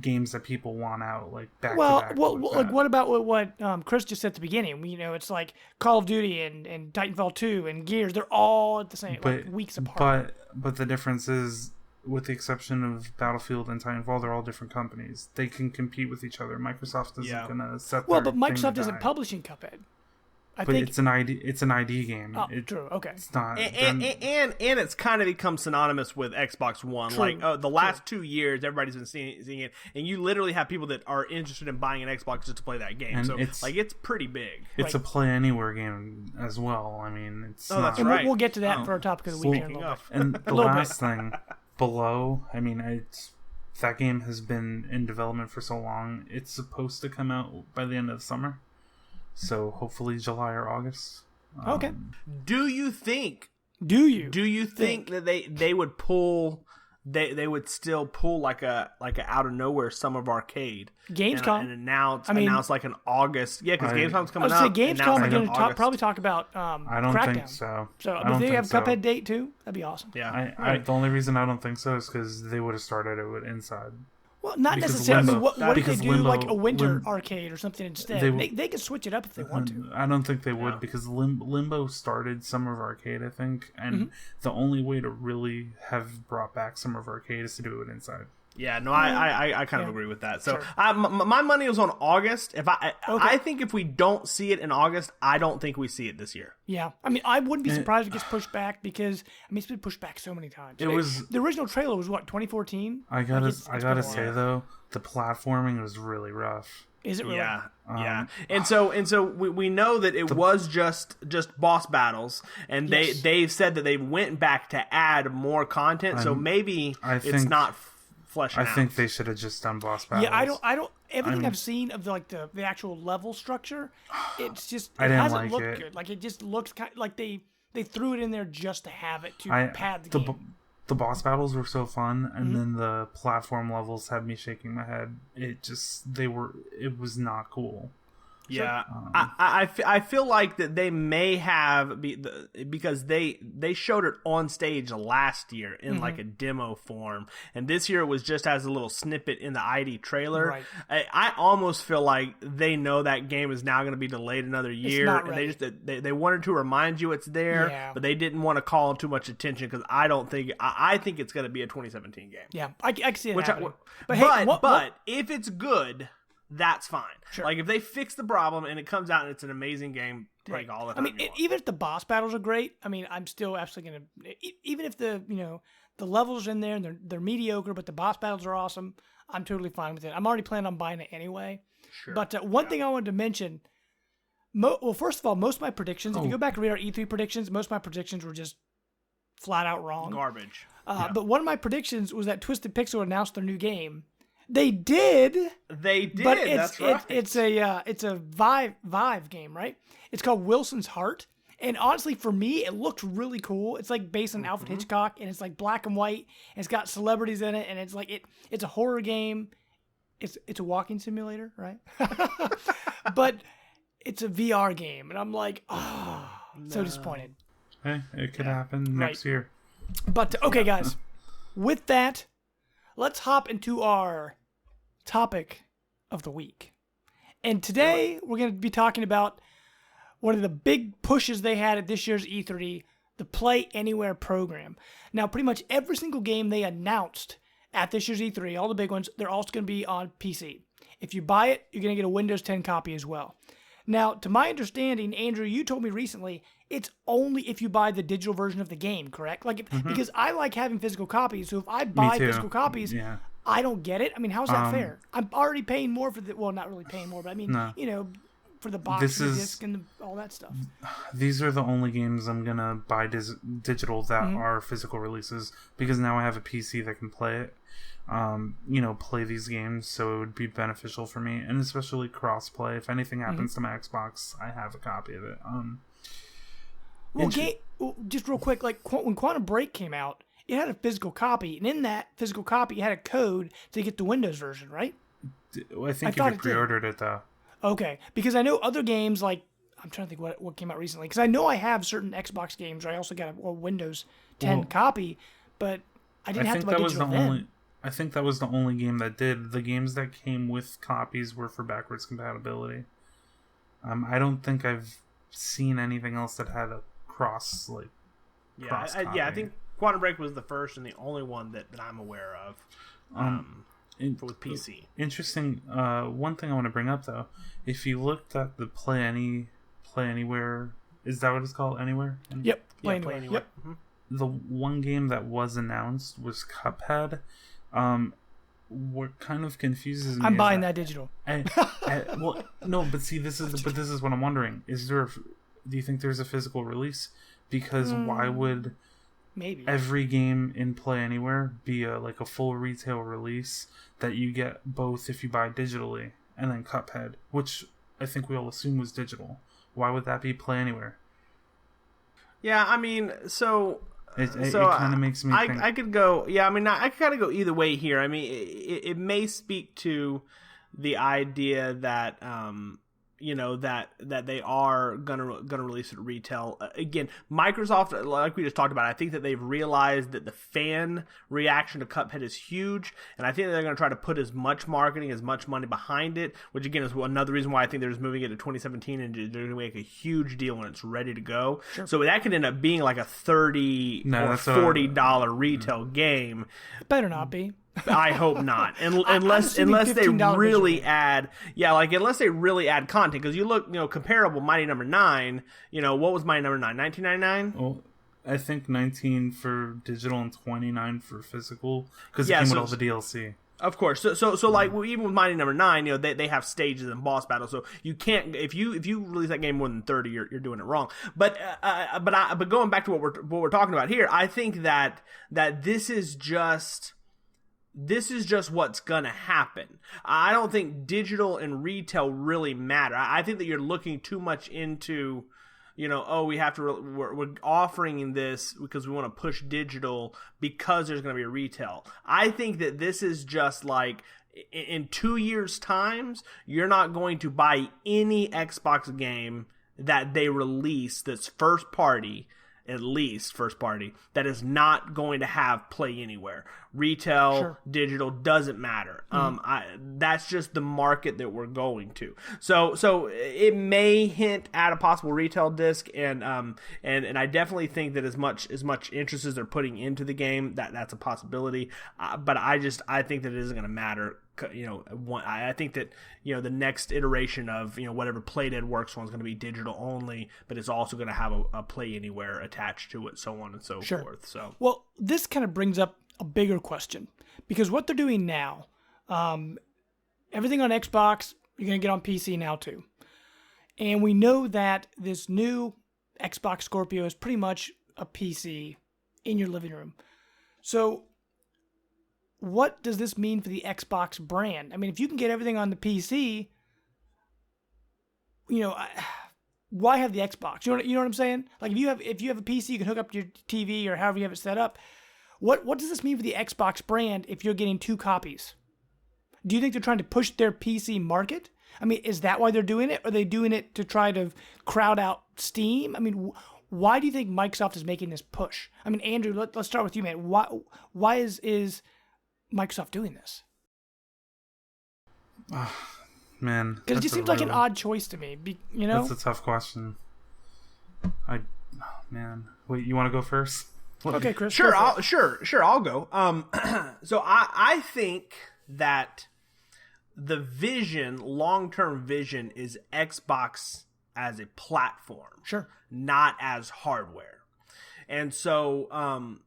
Speaker 3: games that people want out like back to
Speaker 1: Well,
Speaker 3: back.
Speaker 1: like what about what Chris just said at the beginning? It's like Call of Duty and Titanfall 2 and Gears. They're all at the same weeks apart.
Speaker 3: But the difference is, with the exception of Battlefield and Titanfall, they're all different companies. They can compete with each other. Microsoft isn't going to set.
Speaker 1: Well,
Speaker 3: their
Speaker 1: but Microsoft
Speaker 3: thing to
Speaker 1: isn't
Speaker 3: die.
Speaker 1: publishing Cuphead. I
Speaker 3: But
Speaker 1: think
Speaker 3: it's an ID. It's an ID game.
Speaker 1: Oh, true. Okay.
Speaker 3: It's not.
Speaker 2: And it's kind of become synonymous with Xbox One.
Speaker 1: True.
Speaker 2: Like the last 2 years, everybody's been seeing it, and you literally have people that are interested in buying an Xbox just to play that game.
Speaker 3: And
Speaker 2: So
Speaker 3: it's
Speaker 2: pretty big.
Speaker 3: It's a play anywhere game as well. I mean, it's.
Speaker 2: Oh,
Speaker 3: not,
Speaker 2: that's
Speaker 1: And
Speaker 2: right.
Speaker 1: we'll get to that for our topic of the week. here in a little bit.
Speaker 3: And the
Speaker 1: little
Speaker 3: last thing, Below. I mean, that game has been in development for so long. It's supposed to come out by the end of the summer, so hopefully July or August.
Speaker 1: Okay.
Speaker 2: Do you think
Speaker 1: Do you?
Speaker 2: Do you think that they would pull? They would still pull like a out of nowhere Summer of Arcade
Speaker 1: Gamescom
Speaker 2: and announce like an August. Yeah, because Gamescom's coming
Speaker 1: I
Speaker 2: up.
Speaker 1: would say Gamescom are going to probably talk about
Speaker 3: I don't
Speaker 1: Crackdown.
Speaker 3: think so.
Speaker 1: So
Speaker 3: I
Speaker 1: if
Speaker 3: don't
Speaker 1: they
Speaker 3: think
Speaker 1: have
Speaker 3: so.
Speaker 1: Cuphead date too, that'd be awesome.
Speaker 2: Yeah,
Speaker 3: The only reason I don't think so is because they would have started it with Inside.
Speaker 1: Well, not
Speaker 3: Because
Speaker 1: necessarily.
Speaker 3: Limbo-
Speaker 1: What if they
Speaker 3: because
Speaker 1: do
Speaker 3: Limbo-
Speaker 1: like a winter
Speaker 3: Lim-
Speaker 1: arcade or something instead?
Speaker 3: They-
Speaker 1: They can switch it up if they want to.
Speaker 3: I don't think they would
Speaker 2: Yeah.
Speaker 3: because Limbo started Summer of Arcade, I think, and the only way to really have brought back Summer of Arcade is to do it with Inside.
Speaker 2: Yeah, no, I kind of agree with that. So
Speaker 1: Sure.
Speaker 2: my money was on August. I think if we don't see it in August, I don't think we see it this year.
Speaker 1: Yeah, I mean, I wouldn't be surprised if it gets pushed back because it's been pushed back so many times.
Speaker 3: It was
Speaker 1: the original trailer was what 2014.
Speaker 3: I gotta
Speaker 1: It's been a
Speaker 3: say
Speaker 1: while.
Speaker 3: though, the platforming was really rough.
Speaker 1: Is it really?
Speaker 2: Yeah. And so we know that it was just boss battles, and they've said that they went back to add more content. So maybe it's not fleshing out.
Speaker 3: I think they should have just done boss battles.
Speaker 1: Yeah, I don't. Everything I've seen of the actual level structure, it's just it
Speaker 3: I didn't
Speaker 1: hasn't
Speaker 3: like
Speaker 1: looked
Speaker 3: it.
Speaker 1: good. Like it just looks kind like they threw it in there just to have it to pad the
Speaker 3: the
Speaker 1: game.
Speaker 3: The boss battles were so fun, and
Speaker 1: Mm-hmm.
Speaker 3: then the platform levels had me shaking my head. It was not cool.
Speaker 2: Yeah, I feel like that they may have because they showed it on stage last year in like a demo form, and this year it was just as a little snippet in the ID trailer.
Speaker 1: Right.
Speaker 2: I almost feel like they know that game is now going to be delayed another year,
Speaker 1: not
Speaker 2: and
Speaker 1: ready.
Speaker 2: they wanted to remind you it's there,
Speaker 1: Yeah.
Speaker 2: but they didn't want to call too much attention because I don't think I think it's going to be a 2017 game.
Speaker 1: Yeah, I can see it
Speaker 2: Which
Speaker 1: happening.
Speaker 2: but if it's good, that's fine.
Speaker 1: Sure.
Speaker 2: Like if they fix the problem and it comes out and it's an amazing game, like all the time.
Speaker 1: I mean, even if the boss battles are great, I mean, I'm still absolutely gonna. Even if the the levels are in there and they're mediocre, but the boss battles are awesome, I'm totally fine with it. I'm already planning on buying it anyway.
Speaker 2: Sure.
Speaker 1: But one thing I wanted to mention. Well, first of all, most of my predictions. If you go back and read our E3 predictions, most of my predictions were just flat out wrong.
Speaker 2: Garbage.
Speaker 1: But one of my predictions was that Twisted Pixel announced their new game. They did.
Speaker 2: They did.
Speaker 1: But
Speaker 2: that's right.
Speaker 1: It's a Vive game, right? It's called Wilson's Heart. And honestly, for me, it looked really cool. It's like based on Alfred Hitchcock, and it's like black and white, and it's got celebrities in it, and it's like it's a horror game. It's a walking simulator, right? But it's a VR game, and I'm like, so disappointed.
Speaker 3: Hey, it could happen next year.
Speaker 1: But okay, guys, with that, let's hop into our topic of the week. And today we're going to be talking about one of the big pushes they had at this year's E3, the Play Anywhere program. Now, pretty much every single game they announced at this year's E3, all the big ones, they're also going to be on PC. If you buy it, you're going to get a Windows 10 copy as well. Now, to my understanding, Andrew, you told me recently, it's only if you buy the digital version of the game, correct? Like, because I like having physical copies, so if I buy physical copies, I don't get it. I mean, how's that fair? I'm already paying more for well, not really paying more, but I mean, for the box, and the disc, and all that stuff.
Speaker 3: These are the only games I'm going to buy digital that are physical releases, because now I have a PC that can play it. Play these games, so it would be beneficial for me, and especially cross-play. If anything happens to my Xbox, I have a copy of it.
Speaker 1: Just real quick, like when Quantum Break came out, it had a physical copy, and in that physical copy, it had a code to get the Windows version, right?
Speaker 3: I think you pre-ordered it, though.
Speaker 1: Okay, because I know other games, like, I'm trying to think what came out recently, because I know I have certain Xbox games where I also got a Windows 10 copy, but I didn't have to buy digital then.
Speaker 3: I think that was the only game that did. The games that came with copies were for backwards compatibility. I don't think I've seen anything else that had a cross copy.
Speaker 2: I think Quantum Break was the first and the only one that I'm aware of with PC.
Speaker 3: Interesting. One thing I want to bring up, though, if you looked at the Play Anywhere, is that what it's called? Anywhere?
Speaker 1: Yep. Play Anywhere. Yep.
Speaker 2: Mm-hmm.
Speaker 3: The one game that was announced was Cuphead. What kind of confuses me.
Speaker 1: I'm buying that digital.
Speaker 3: Well, no, but see, this is what I'm wondering. Do you think there's a physical release? Because why would
Speaker 1: maybe
Speaker 3: every game in Play Anywhere be a full retail release that you get both if you buy digitally, and then Cuphead, which I think we all assume was digital. Why would that be Play Anywhere?
Speaker 2: Yeah, I mean, so
Speaker 3: it kind of makes me think.
Speaker 2: I could go. Yeah, I mean, I could kind of go either way here. I mean, it may speak to the idea that that they are gonna release it retail. Again, Microsoft, like we just talked about, I think that they've realized that the fan reaction to Cuphead is huge, and I think they're gonna try to put as much marketing, as much money behind it, which again is another reason why I think they're just moving it to 2017, and they're gonna make a huge deal when it's ready to go. Sure. So that could end up being like a $30 or $40 retail game.
Speaker 1: It better not be.
Speaker 2: I hope not, unless they really add, unless they really add content. Because you look, comparable Mighty Number 9. What was Mighty Number 9? $19.99.
Speaker 3: Well, I think 19 for digital and 29 for physical, because it came with all the DLC.
Speaker 2: Of course. So like even with Mighty Number 9, they have stages and boss battles. So you can't, if you release that game more than 30, you're doing it wrong. But going back to what we're talking about here, I think that this is just what's gonna happen. I don't think digital and retail really matter. I think that you're looking too much into, we're offering this because we want to push digital because there's gonna be a retail. I think that this is just like, in 2 years' times, you're not going to buy any Xbox game that they release that's first party, that is not going to have Play Anywhere. Retail, digital, doesn't matter. That's just the market that we're going to. So it may hint at a possible retail disc, and I definitely think that as much interest as they're putting into the game, that's a possibility. But I think that it isn't going to matter. I think that the next iteration of whatever Play Dead Works one is going to be digital only, but it's also going to have a Play Anywhere attached to it, so on and so forth. So
Speaker 1: well, this kind of brings up a bigger question, because what they're doing now, everything on Xbox you're going to get on PC now too, and we know that this new Xbox Scorpio is pretty much a PC in your living room. So what does this mean for the Xbox brand? I mean, if you can get everything on the PC, why have the Xbox? You know what I'm saying? Like if you have a PC, you can hook up to your TV or however you have it set up. What does this mean for the Xbox brand if you're getting 2 copies? Do you think they're trying to push their PC market? I mean, is that why they're doing it? Or are they doing it to try to crowd out Steam? I mean, why do you think Microsoft is making this push? I mean, Andrew, let's start with you, man. Why is Microsoft doing this?
Speaker 3: Man,
Speaker 1: because it just seems like an odd choice to me.
Speaker 3: That's a tough question. Wait, you want to go first?
Speaker 1: Okay, Chris.
Speaker 2: Sure, I'll go. So I think that the long-term vision is Xbox as a platform,
Speaker 1: sure,
Speaker 2: not as hardware, and so.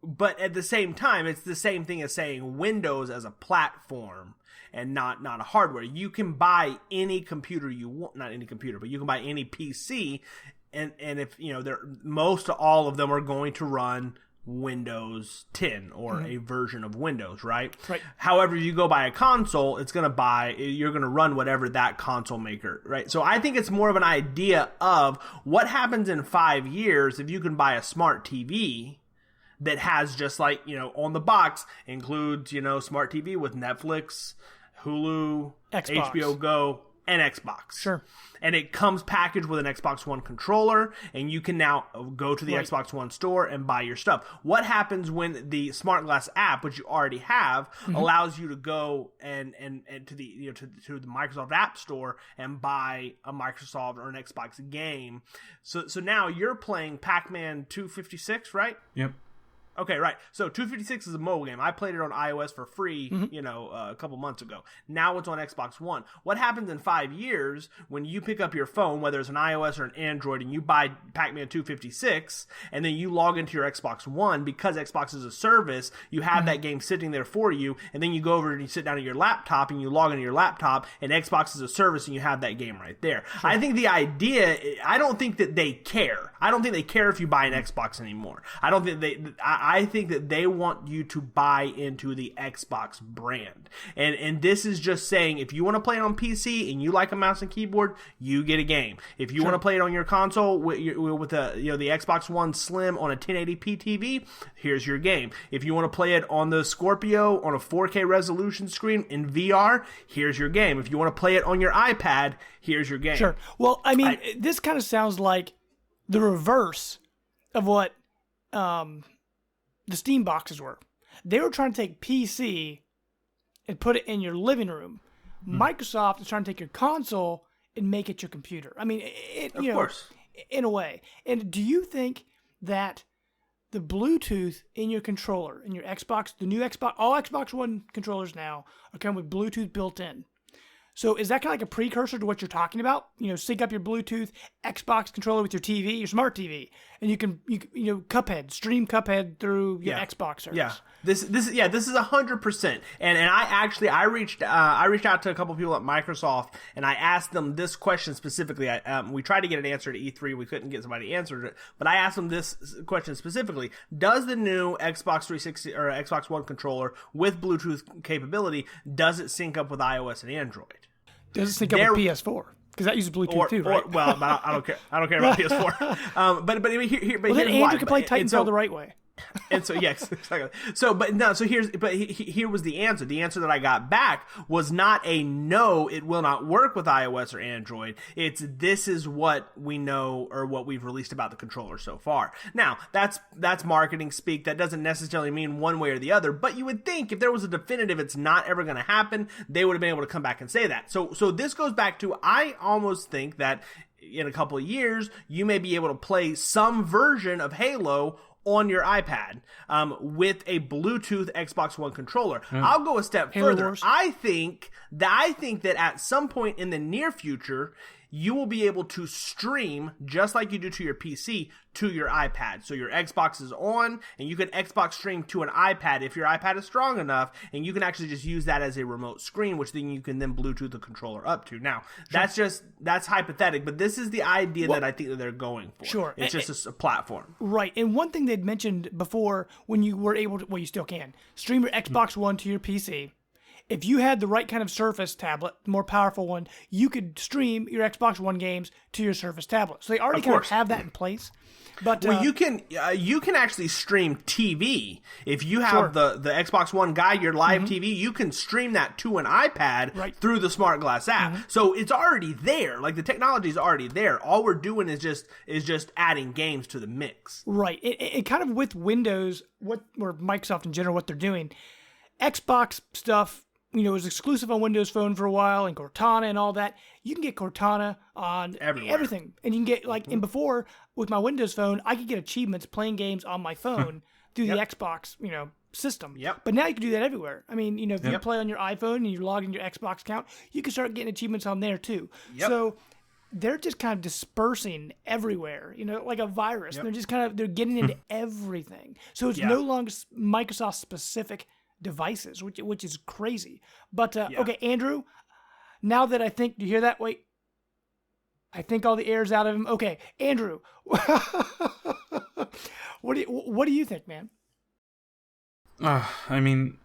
Speaker 2: But at the same time, it's the same thing as saying Windows as a platform and not a hardware. You can buy any computer you want, not any computer, but you can buy any PC, and if most all of them are going to run Windows 10 or a version of Windows, right?
Speaker 1: Right.
Speaker 2: However, you go buy a console, you're going to run whatever that console maker, right? So I think it's more of an idea of what happens in 5 years if you can buy a smart TV that has just like, on the box includes, smart TV with Netflix, Hulu,
Speaker 1: Xbox.
Speaker 2: HBO Go, and Xbox.
Speaker 1: Sure.
Speaker 2: And it comes packaged with an Xbox One controller, and you can now go to the Xbox One store and buy your stuff. What happens when the Smart Glass app, which you already have, allows you to go and to the to the Microsoft App Store and buy a Microsoft or an Xbox game? So now you're playing Pac-Man 256, right?
Speaker 3: Yep.
Speaker 2: Okay, right. So 256 is a mobile game. I played it on iOS for free, a couple months ago. Now it's on Xbox One. What happens in 5 years when you pick up your phone, whether it's an iOS or an Android, and you buy Pac-Man 256, and then you log into your Xbox One because Xbox is a service, you have that game sitting there for you, and then you go over and you sit down at your laptop and you log into your laptop, and Xbox is a service, and you have that game right there. Sure. I think the idea, I don't think that they care. I don't think they care if you buy an Xbox anymore. I think that they want you to buy into the Xbox brand. And this is just saying, if you want to play it on PC and you like a mouse and keyboard, you get a game. If you want to play it on your console with the Xbox One Slim on a 1080p TV, here's your game. If you want to play it on the Scorpio on a 4K resolution screen in VR, here's your game. If you want to play it on your iPad, here's your game.
Speaker 1: Sure. Well, I mean, this kind of sounds like the reverse of what the Steam boxes were. They were trying to take PC and put it in your living room. Microsoft is trying to take your console and make it your computer. I mean, of course, in a way. And do you think that the Bluetooth in your controller, in your Xbox, the new Xbox, all Xbox One controllers now are coming with Bluetooth built in? So is that kind of like a precursor to what you're talking about? Sync up your Bluetooth Xbox controller with your TV, your smart TV, and you can stream Cuphead through your Xbox service.
Speaker 2: Yeah, this is 100%. And I reached out to a couple people at Microsoft, and I asked them this question specifically. We tried to get an answer at E3, we couldn't get somebody to answer it, but I asked them this question specifically: does the new Xbox 360 or Xbox One controller with Bluetooth capability, does it sync up with iOS and Android?
Speaker 1: Does it sync up with PS4? Because that uses Bluetooth too, right?
Speaker 2: Well, I don't care. I don't care about PS4. But
Speaker 1: then Andrew can play Titanfall the right way.
Speaker 2: And so yes, exactly. So here was the answer. The answer that I got back was not a no, it will not work with iOS or Android. It's this is what we know or what we've released about the controller so far. Now, that's marketing speak. That doesn't necessarily mean one way or the other, but you would think if there was a definitive it's not ever going to happen, they would have been able to come back and say that. So this goes back to, I almost think that in a couple of years, you may be able to play some version of Halo on your iPad with a Bluetooth Xbox One controller. I'll go a step further. I think that at some point in the near future, you will be able to stream just like you do to your PC to your iPad. So your Xbox is on, and you can Xbox stream to an iPad if your iPad is strong enough, and you can actually just use that as a remote screen, which then you can then Bluetooth the controller up to. Now, that's hypothetical, but this is the idea that I think that they're going for.
Speaker 1: Sure.
Speaker 2: It's just a platform.
Speaker 1: Right. And one thing they'd mentioned before, when you were able to, well, you still can, stream your Xbox One to your PC. If you had the right kind of Surface tablet, the more powerful one, you could stream your Xbox One games to your Surface tablet. So they already kind of have that in place. But
Speaker 2: you can actually stream TV. If you have the Xbox One Guide, your live TV, you can stream that to an iPad through the Smart Glass app. So it's already there. Like, the technology is already there. All we're doing is just adding games to the mix.
Speaker 1: Right. It kind of with Windows, or Microsoft in general, what they're doing, Xbox stuff, was exclusive on Windows Phone for a while, and Cortana and all that. You can get Cortana on everything. And you can get, and before, with my Windows Phone, I could get achievements playing games on my phone through the Xbox, system.
Speaker 2: Yep.
Speaker 1: But now you can do that everywhere. I mean, if you play on your iPhone and you log in your Xbox account, you can start getting achievements on there too. Yep. So they're just kind of dispersing everywhere, like a virus. They're just they're getting into everything. So it's no longer Microsoft specific devices, which is crazy. But okay, Andrew, now that do you hear that? Wait, I think all the air's out of him. Okay, Andrew, what do you think, man?
Speaker 3: I mean,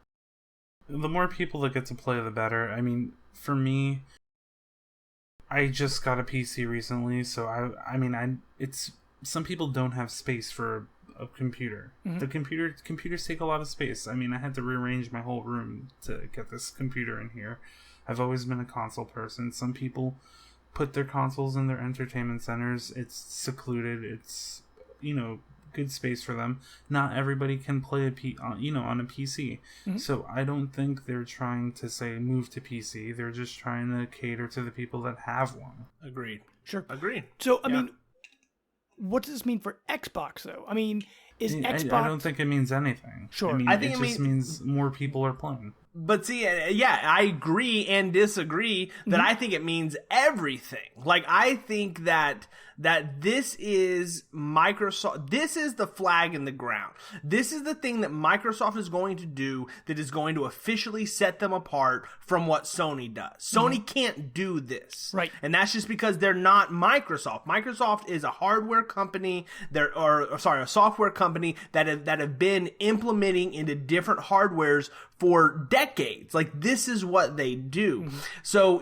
Speaker 3: the more people that get to play, the better. I mean, for me, I just got a PC recently, so it's some people don't have space for a computer. The computers take a lot of space. I mean, I had to rearrange my whole room to get this computer in here. I've always been a console person. Some people put their consoles in their entertainment centers. It's secluded. It's good space for them. Not everybody can play on a PC. So I don't think they're trying to say move to PC. They're just trying to cater to the people that have one.
Speaker 2: Agreed.
Speaker 1: Sure.
Speaker 2: Agreed.
Speaker 1: So I mean, what does this mean for Xbox, though? I mean, is Xbox...
Speaker 3: I don't think it means anything.
Speaker 1: Sure.
Speaker 3: I think it just means more people are playing.
Speaker 2: But see, I agree and disagree that I think it means everything. Like, I think that this is Microsoft. This is the flag in the ground. This is the thing that Microsoft is going to do that is going to officially set them apart from what Sony does. Sony can't do this.
Speaker 1: Right.
Speaker 2: And that's just because they're not Microsoft. Microsoft is a hardware company, a software company that have been implementing into different hardwares for decades. Like, this is what they do. So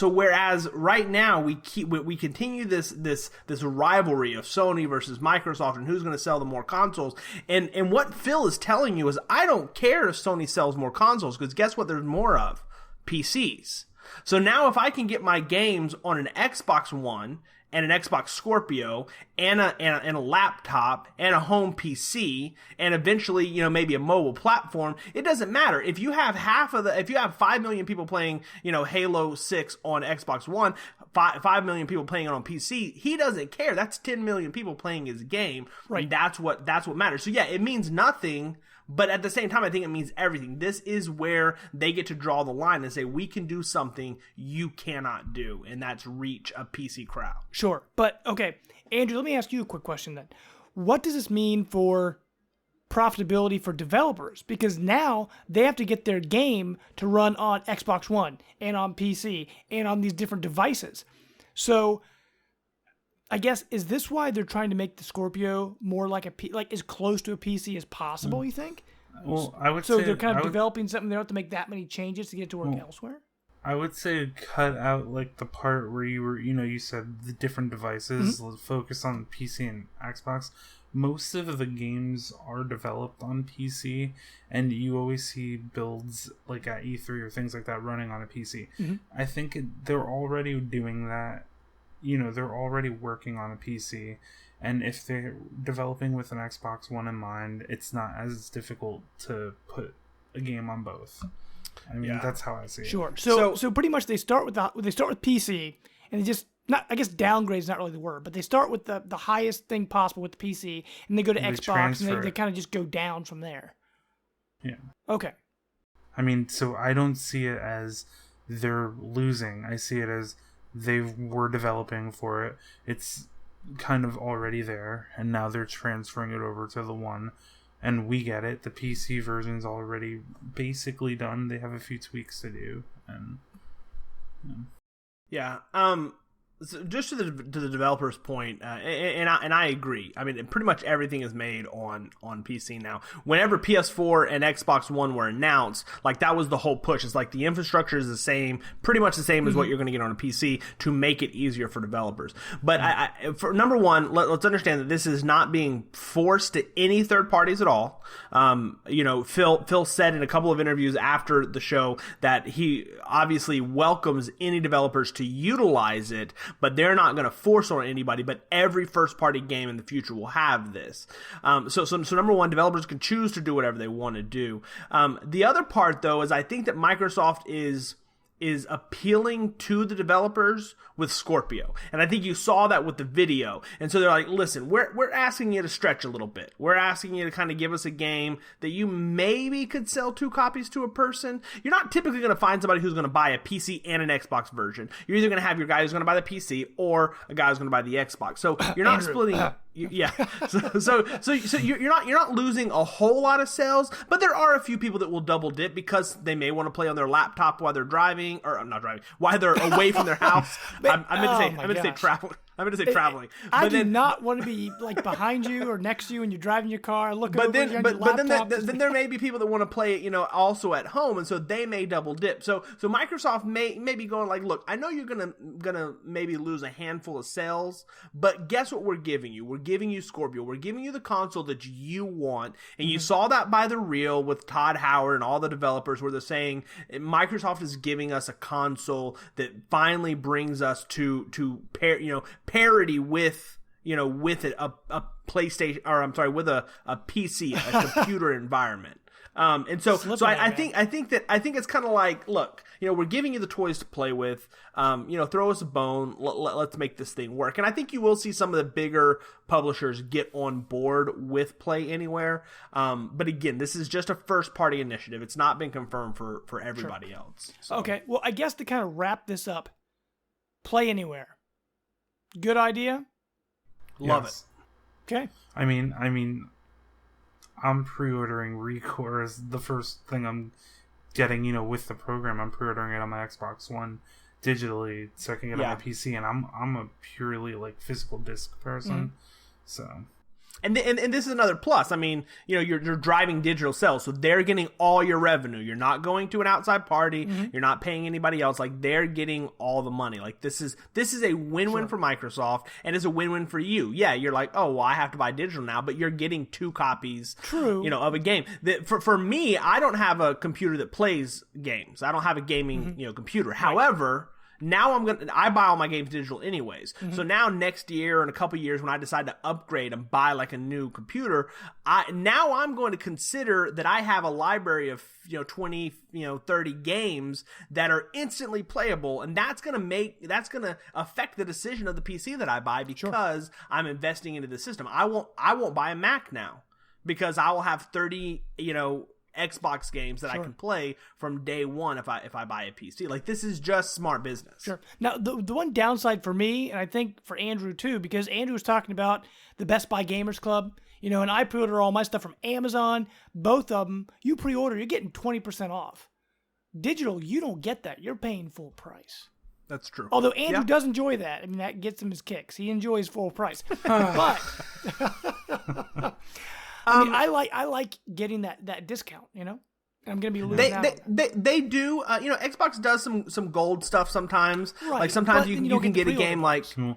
Speaker 2: whereas right now we continue this rivalry of Sony versus Microsoft and who's going to sell the more consoles. And what Phil is telling you is, I don't care if Sony sells more consoles, because guess what there's more of? PCs. So now if I can get my games on an Xbox One and an Xbox Scorpio and a laptop and a home PC and eventually, maybe a mobile platform, it doesn't matter. If you have 5 million people playing, Halo 6 on Xbox One, 5 million people playing it on PC, he doesn't care. That's 10 million people playing his game.
Speaker 1: Right.
Speaker 2: And that's what matters. So yeah, it means nothing. But at the same time, I think it means everything. This is where they get to draw the line and say, we can do something you cannot do, and that's reach a PC crowd.
Speaker 1: Sure. But, okay, Andrew, let me ask you a quick question then. What does this mean for profitability for developers? Because now they have to get their game to run on Xbox One and on PC and on these different devices. So I guess, is this why they're trying to make the Scorpio more like as close to a PC as possible, you think?
Speaker 3: Well, I would say...
Speaker 1: So they're kind of developing something, they don't have to make that many changes to get it to work elsewhere?
Speaker 3: I would say cut out, the part where you said the different devices, focus on PC and Xbox. Most of the games are developed on PC, and you always see builds, at E3 or things like that, running on a PC. I think they're already doing that. They're already working on a PC, and if they're developing with an Xbox One in mind, it's not as difficult to put a game on both. I mean, that's how I see it.
Speaker 1: Sure. So pretty much they start with PC, and they just downgrade is not really the word, but they start with the highest thing possible with the PC, and they go to Xbox, and they kind of just go down from there.
Speaker 3: Yeah.
Speaker 1: Okay.
Speaker 3: I mean, so I don't see it as they're losing. I see it as they were developing for it. It's kind of already there, and now they're transferring it over to the One. And we get it. The PC version's already basically done. They have a few tweaks to do, and
Speaker 2: yeah. So just to the developer's point, and I agree. I mean, pretty much everything is made on PC now. Whenever PS4 and Xbox One were announced, like that was the whole push. It's like the infrastructure is the same, pretty much the same as what you're going to get on a PC to make it easier for developers. But for number one, let's understand that this is not being forced to any third parties at all. Phil said in a couple of interviews after the show that he obviously welcomes any developers to utilize it, but they're not going to force on anybody. But every first-party game in the future will have this. So number one, developers can choose to do whatever they want to do. The other part, though, is I think that Microsoft is appealing to the developers with Scorpio. And I think you saw that with the video. And so they're like, listen, we're asking you to stretch a little bit. We're asking you to kind of give us a game that you maybe could sell 2 copies to a person. You're not typically going to find somebody who's going to buy a PC and an Xbox version. You're either going to have your guy who's going to buy the PC or a guy who's going to buy the Xbox. So you're not splitting yeah. So you're not losing a whole lot of sales, but there are a few people that will double dip because they may want to play on their laptop while they're driving, or I'm not driving, while they're away from their house. I meant to say traveling. I'm going to say traveling.
Speaker 1: I do not want to be like behind you or next to you when you're driving your car. Looking over your laptop.
Speaker 2: Then there may be people that want to play it, also at home, and so they may double dip. So Microsoft may be going like, look, I know you're gonna maybe lose a handful of sales, but guess what we're giving you? We're giving you Scorpio. We're giving you the console that you want, and you saw that by the reel with Todd Howard and all the developers, where they're saying Microsoft is giving us a console that finally brings us to parity with a PlayStation, or I'm sorry, with a PC, a computer environment. And so I think it's kind of like, look, we're giving you the toys to play with. Throw us a bone. Let's make this thing work. And I think you will see some of the bigger publishers get on board with Play Anywhere. But again, this is just a first party initiative. It's not been confirmed for everybody else. So.
Speaker 1: Okay. Well, I guess to kind of wrap this up, Play Anywhere. Good idea?
Speaker 2: Love it.
Speaker 1: Okay.
Speaker 3: I mean, I'm pre-ordering ReCore as the first thing I'm getting, with the program. I'm pre-ordering it on my Xbox One digitally so I can get it on my PC, and I'm a purely physical disc person. So
Speaker 2: And this is another plus. I mean, you're driving digital sales, so they're getting all your revenue. You're not going to an outside party. You're not paying anybody else. They're getting all the money. This is a win-win for Microsoft, and it's a win-win for you. Yeah, you're like, oh, well, I have to buy digital now, but you're getting 2 copies.
Speaker 1: True.
Speaker 2: Of a game. For me, I don't have a computer that plays games. I don't have a gaming computer. Right. However, now I buy all my games digital anyways. So now next year, in a couple years, when I decide to upgrade and buy a new computer, I'm going to consider that I have a library of 20, 30 games that are instantly playable, and that's going to affect the decision of the PC that I buy because I'm investing into the system. I won't buy a Mac now because I will have 30, Xbox games that I can play from day one if I buy a PC. This is just smart business.
Speaker 1: Sure. Now, the one downside for me, and I think for Andrew too, because Andrew was talking about the Best Buy Gamers Club, and I pre-order all my stuff from Amazon. Both of them, you pre-order, you're getting 20% off. Digital, you don't get that. You're paying full price.
Speaker 2: That's true.
Speaker 1: Although Andrew does enjoy that. I mean, that gets him his kicks. He enjoys full price. But I like getting that discount, I'm going to be losing out.
Speaker 2: They do, Xbox does some gold stuff sometimes.
Speaker 1: Right.
Speaker 2: Sometimes you can get a game
Speaker 3: they'll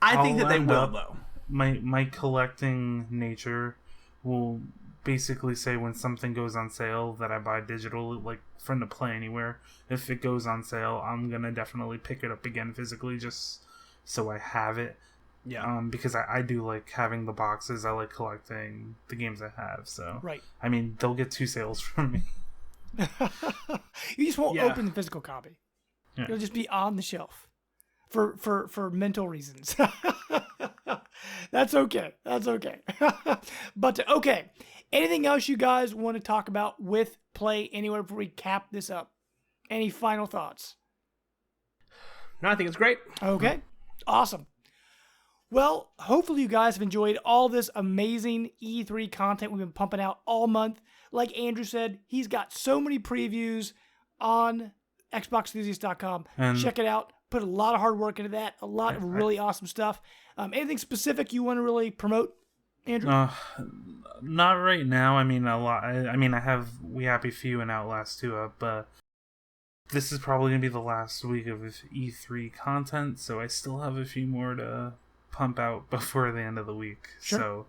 Speaker 2: I think that they will, though.
Speaker 3: My collecting nature will basically say when something goes on sale that I buy digital, from the Play Anywhere. If it goes on sale, I'm going to definitely pick it up again physically just so I have it. Yeah. Because I do like having the boxes. I like collecting the games I have. So,
Speaker 1: right.
Speaker 3: I mean, they'll get 2 sales from me.
Speaker 1: You just won't open the physical copy. Yeah. It'll just be on the shelf for mental reasons. That's okay. But okay. Anything else you guys want to talk about with Play Anywhere before we cap this up? Any final thoughts?
Speaker 2: No, I think it's great.
Speaker 1: Okay. Awesome. Well, hopefully you guys have enjoyed all this amazing E3 content we've been pumping out all month. Like Andrew said, he's got so many previews on XboxEnthusiast.com. Check it out. Put a lot of hard work into that. A lot of really awesome stuff. Anything specific you want to really promote, Andrew?
Speaker 3: Not right now. I mean, a lot. I have We Happy Few and Outlast 2 up, but this is probably going to be the last week of E3 content, so I still have a few more to pump out before the end of the week.
Speaker 1: Sure.
Speaker 3: So,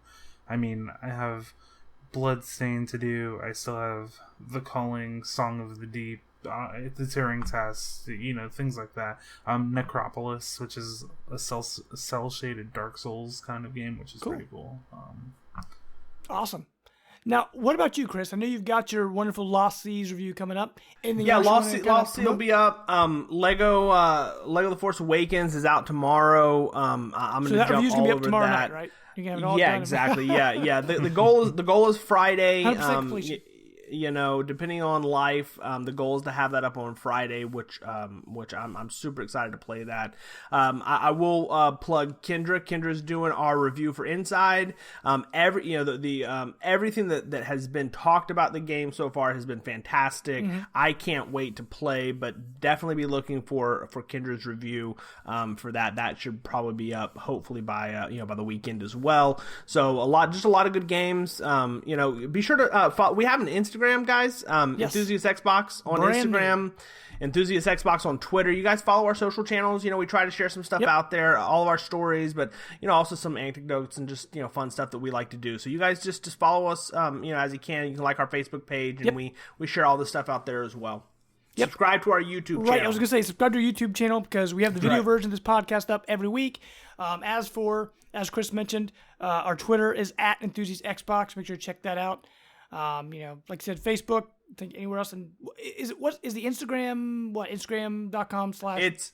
Speaker 3: I mean, I have Bloodstained to do. I still have The Calling, Song of the Deep, the Turing Test, things like that. Necropolis, which is a cell-shaded Dark Souls kind of game, which is pretty cool.
Speaker 1: Awesome. Now, what about you, Chris? I know you've got your wonderful Lost Seas review coming up.
Speaker 2: Lost Sea will be up. Lego The Force Awakens is out tomorrow. I'm going to jump all over
Speaker 1: tomorrow
Speaker 2: that.
Speaker 1: Night, right? You can have it all done.
Speaker 2: Exactly. Yeah. The goal is Friday.
Speaker 1: 100%
Speaker 2: Depending on life, the goal is to have that up on Friday, which I'm super excited to play that. I will plug Kendra. Kendra's doing our review for Inside. Everything that has been talked about the game so far has been fantastic. Mm-hmm. I can't wait to play, but definitely be looking for Kendra's review for that. That should probably be up hopefully by the weekend as well. So a lot of good games. Be sure to follow. We have an Instagram, guys. Yes. Enthusiast Xbox on Instagram, Enthusiast Xbox on Twitter. You guys follow our social channels. We try to share some stuff out there, all of our stories, but also some anecdotes and just fun stuff that we like to do. So you guys just follow us as you can. You can like our Facebook page, and we share all this stuff out there as well. Subscribe to our YouTube channel.
Speaker 1: Right, I was going to say subscribe to our YouTube channel because we have the video version of this podcast up every week. As Chris mentioned, our Twitter is @Enthusiast Xbox. Make sure to check that out. Like I said, Facebook, I think anywhere else. And is the Instagram, Instagram.com/
Speaker 2: It's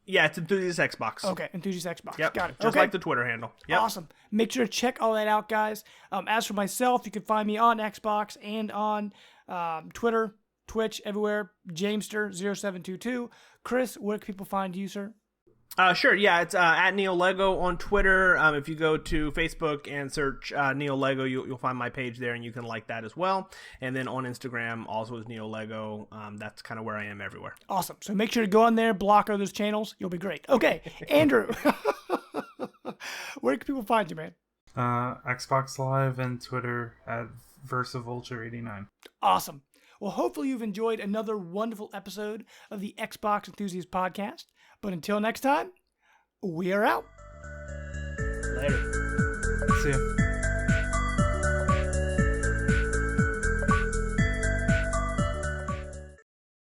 Speaker 2: Enthusiast Xbox.
Speaker 1: Okay, Enthusiast Xbox.
Speaker 2: Yep.
Speaker 1: Got it.
Speaker 2: Just like the Twitter handle. Yep.
Speaker 1: Awesome. Make sure to check all that out, guys. As for myself, you can find me on Xbox and on Twitter, Twitch, everywhere. Jamester0722. Chris, where can people find you, sir?
Speaker 2: Sure. Yeah, it's @NeoLego on Twitter. If you go to Facebook and search NeoLego, you'll find my page there, and you can like that as well. And then on Instagram, also is NeoLego. That's kind of where I am everywhere.
Speaker 1: Awesome. So make sure to go on there, block all those channels. You'll be great. Okay, Andrew, where can people find you, man?
Speaker 3: Xbox Live and Twitter @VersaVulture89.
Speaker 1: Awesome. Well, hopefully you've enjoyed another wonderful episode of the Xbox Enthusiast Podcast. But until next time, we are out.
Speaker 2: Later.
Speaker 3: See ya.